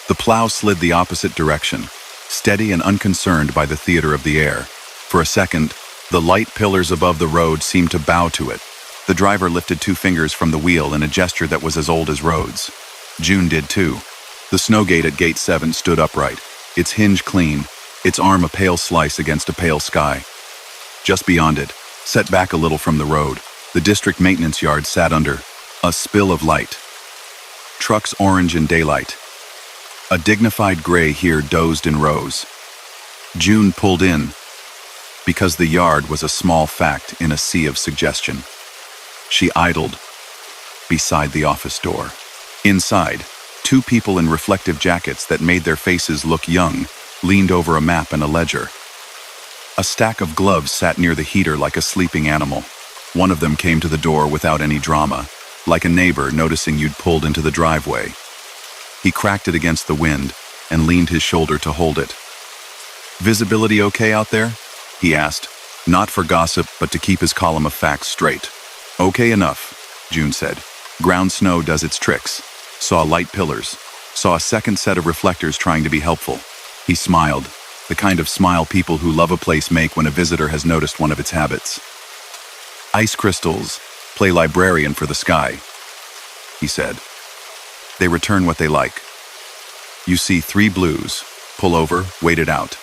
The plow slid the opposite direction, steady and unconcerned by the theater of the air. For a second, the light pillars above the road seemed to bow to it. The driver lifted 2 fingers from the wheel in a gesture that was as old as roads. June did too. The snow gate at Gate 7 stood upright, its hinge clean, its arm a pale slice against a pale sky. Just beyond it, set back a little from the road, the district maintenance yard sat under a spill of light. Trucks orange in daylight. A dignified gray here dozed in rows. June pulled in, because the yard was a small fact in a sea of suggestion. She idled beside the office door. Inside, 2 people in reflective jackets that made their faces look young leaned over a map and a ledger. A stack of gloves sat near the heater like a sleeping animal. One of them came to the door without any drama, like a neighbor noticing you'd pulled into the driveway. He cracked it against the wind and leaned his shoulder to hold it. "Visibility okay out there?" he asked, not for gossip, but to keep his column of facts straight. "Okay enough," June said. "Ground snow does its tricks." Saw light pillars. Saw a second set of reflectors trying to be helpful. He smiled, the kind of smile people who love a place make when a visitor has noticed one of its habits. "Ice crystals play librarian for the sky," he said. "They return what they like. You see 3 blues, pull over, wait it out.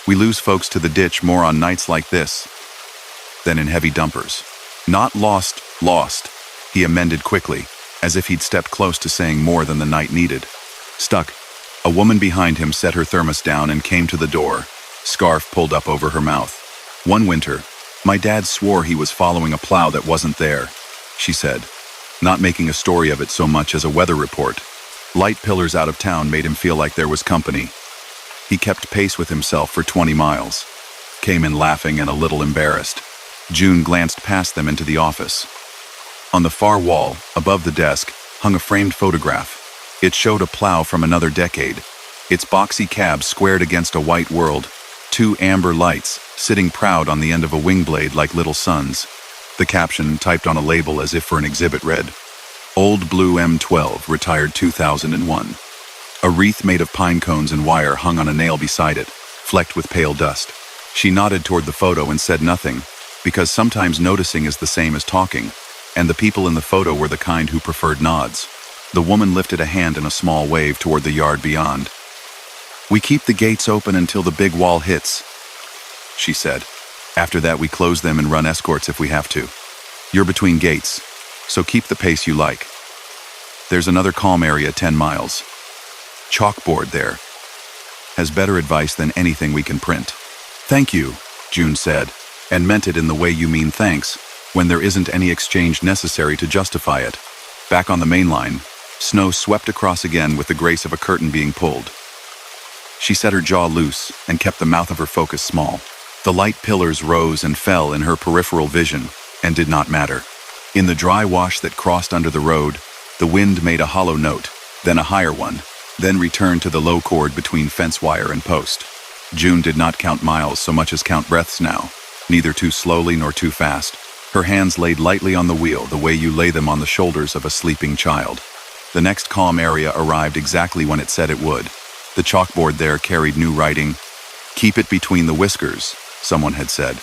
We lose folks to the ditch more on nights like this than in heavy dumpers. Not lost, lost," he amended quickly, as if he'd stepped close to saying more than the night needed. Stuck. A woman behind him set her thermos down and came to the door, scarf pulled up over her mouth. "One winter, my dad swore he was following a plow that wasn't there," she said, not making a story of it so much as a weather report. Light pillars out of town made him feel like there was company. He kept pace with himself for 20 miles, came in laughing and a little embarrassed. June glanced past them into the office. On the far wall, above the desk, hung a framed photograph. It showed a plow from another decade. Its boxy cab squared against a white world, two amber lights sitting proud on the end of a wing blade like little suns. The caption, typed on a label as if for an exhibit, read, "Old Blue M12, retired 2001. A wreath made of pine cones and wire hung on a nail beside it, flecked with pale dust. She nodded toward the photo and said nothing, because sometimes noticing is the same as talking, and the people in the photo were the kind who preferred nods. The woman lifted a hand in a small wave toward the yard beyond. "We keep the gates open until the big wall hits," she said. "After that we close them and run escorts if we have to. You're between gates, so keep the pace you like. There's another calm area 10 miles. Chalkboard there. Has better advice than anything we can print." "Thank you," June said, and meant it in the way you mean thanks, when there isn't any exchange necessary to justify it. Back on the main line, snow swept across again with the grace of a curtain being pulled. She set her jaw loose and kept the mouth of her focus small. The light pillars rose and fell in her peripheral vision and did not matter. In the dry wash that crossed under the road, the wind made a hollow note, then a higher one, then returned to the low chord between fence wire and post. June did not count miles so much as count breaths now, neither too slowly nor too fast. Her hands laid lightly on the wheel the way you lay them on the shoulders of a sleeping child. The next calm area arrived exactly when it said it would. The chalkboard there carried new writing. "Keep it between the whiskers," someone had said,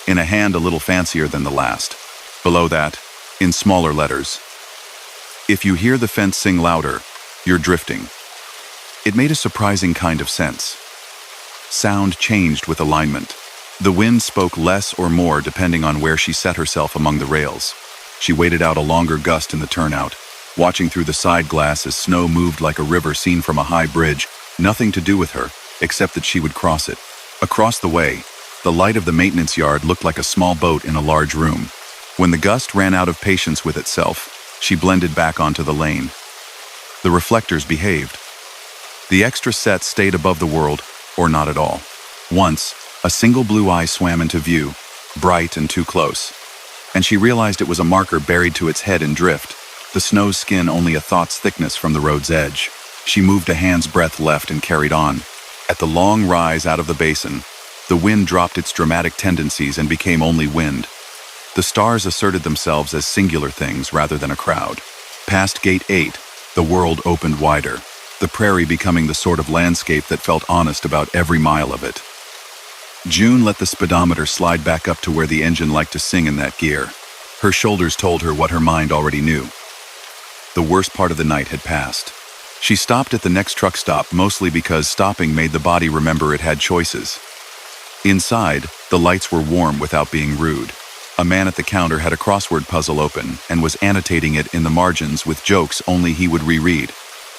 in a hand a little fancier than the last. Below that, in smaller letters, "If you hear the fence sing louder, you're drifting." It made a surprising kind of sense. Sound changed with alignment. The wind spoke less or more depending on where she set herself among the rails. She waited out a longer gust in the turnout, watching through the side glass as snow moved like a river seen from a high bridge, nothing to do with her, except that she would cross it. Across the way, the light of the maintenance yard looked like a small boat in a large room. When the gust ran out of patience with itself, she blended back onto the lane. The reflectors behaved. The extra set stayed above the world, or not at all. Once, a single blue eye swam into view, bright and too close, and she realized it was a marker buried to its head in drift, the snow's skin only a thought's thickness from the road's edge. She moved a hand's breadth left and carried on. At the long rise out of the basin, the wind dropped its dramatic tendencies and became only wind. The stars asserted themselves as singular things rather than a crowd. Past Gate 8, the world opened wider, the prairie becoming the sort of landscape that felt honest about every mile of it. June let the speedometer slide back up to where the engine liked to sing in that gear. Her shoulders told her what her mind already knew. The worst part of the night had passed. She stopped at the next truck stop mostly because stopping made the body remember it had choices. Inside, the lights were warm without being rude. A man at the counter had a crossword puzzle open and was annotating it in the margins with jokes only he would reread.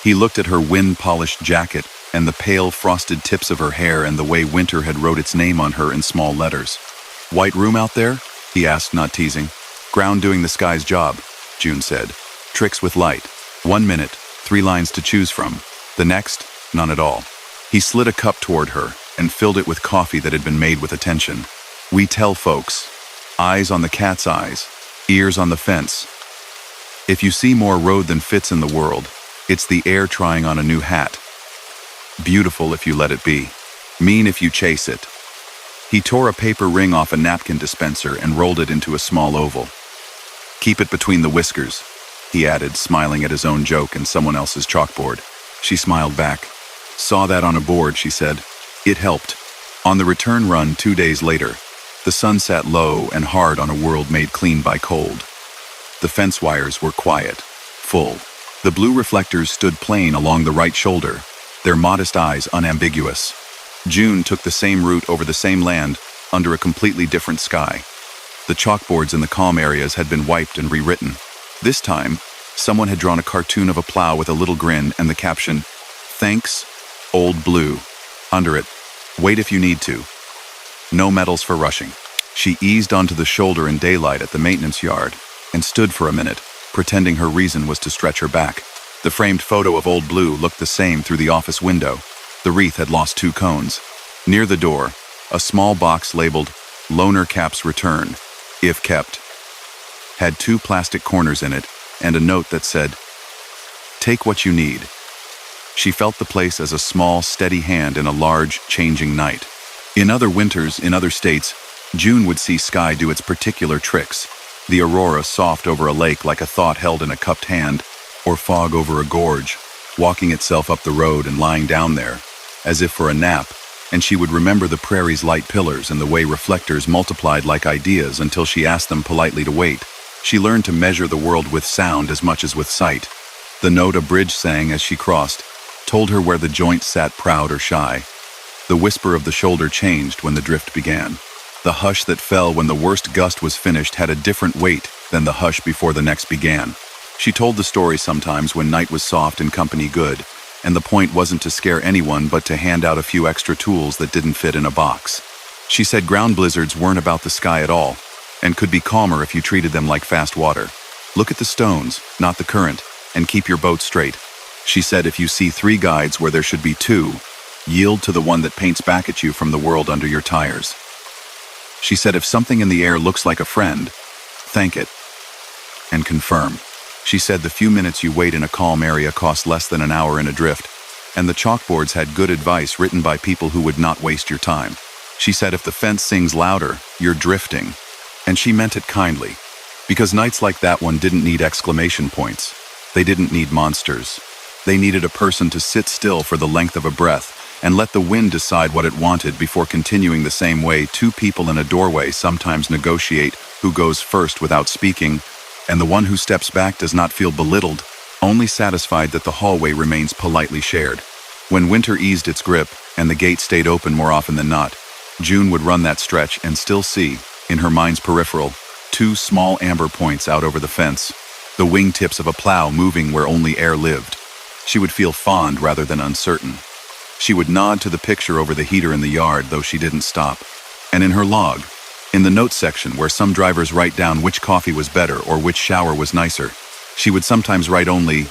He looked at her wind-polished jacket and the pale, frosted tips of her hair and the way winter had wrote its name on her in small letters. "White room out there?" he asked, not teasing. "Ground doing the sky's job," June said. "Tricks with light. 1 minute, 3 lines to choose from. The next, none at all." He slid a cup toward her and filled it with coffee that had been made with attention. "We tell folks. Eyes on the cat's eyes, ears on the fence. If you see more road than fits in the world, it's the air trying on a new hat. Beautiful if you let it be. Mean if you chase it." He tore a paper ring off a napkin dispenser and rolled it into a small oval. "Keep it between the whiskers," he added, smiling at his own joke and someone else's chalkboard. She smiled back. "Saw that on a board," she said. It helped. On the return run 2 days later, the sun sat low and hard on a world made clean by cold. The fence wires were quiet, full. The blue reflectors stood plain along the right shoulder, their modest eyes unambiguous. June took the same route over the same land, under a completely different sky. The chalkboards in the calm areas had been wiped and rewritten. This time, someone had drawn a cartoon of a plow with a little grin and the caption, "Thanks, Old Blue." Under it, "Wait if you need to. No medals for rushing." She eased onto the shoulder in daylight at the maintenance yard and stood for a minute, pretending her reason was to stretch her back. The framed photo of Old Blue looked the same through the office window. The wreath had lost 2 cones. Near the door, a small box labeled "Loaner Cap's Return." if kept, had 2 plastic corners in it and a note that said, "Take what you need." She felt the place as a small, steady hand in a large, changing night. In other winters, in other states, June would see sky do its particular tricks. The aurora soft over a lake like a thought held in a cupped hand, or fog over a gorge, walking itself up the road and lying down there, as if for a nap, and she would remember the prairie's light pillars and the way reflectors multiplied like ideas until she asked them politely to wait. She learned to measure the world with sound as much as with sight. The note a bridge sang as she crossed told her where the joint sat proud or shy. The whisper of the shoulder changed when the drift began. The hush that fell when the worst gust was finished had a different weight than the hush before the next began. She told the story sometimes when night was soft and company good, and the point wasn't to scare anyone but to hand out a few extra tools that didn't fit in a box. She said ground blizzards weren't about the sky at all, and could be calmer if you treated them like fast water. Look at the stones, not the current, and keep your boat straight. She said if you see 3 guides where there should be 2, yield to the one that paints back at you from the world under your tires. She said if something in the air looks like a friend, thank it and confirm. She said the few minutes you wait in a calm area cost less than an hour in a drift, and the chalkboards had good advice written by people who would not waste your time. She said if the fence sings louder, you're drifting. And she meant it kindly, because nights like that one didn't need exclamation points. They didn't need monsters. They needed a person to sit still for the length of a breath and let the wind decide what it wanted before continuing the same way 2 people in a doorway sometimes negotiate who goes first without speaking, and the one who steps back does not feel belittled, only satisfied that the hallway remains politely shared. When winter eased its grip and the gate stayed open more often than not, June would run that stretch and still see, in her mind's peripheral, 2 small amber points out over the fence, the wingtips of a plow moving where only air lived. She would feel fond rather than uncertain. She would nod to the picture over the heater in the yard, though she didn't stop. And in her log, in the notes section where some drivers write down which coffee was better or which shower was nicer, she would sometimes write only,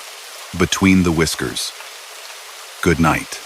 "Between the whiskers. Good night."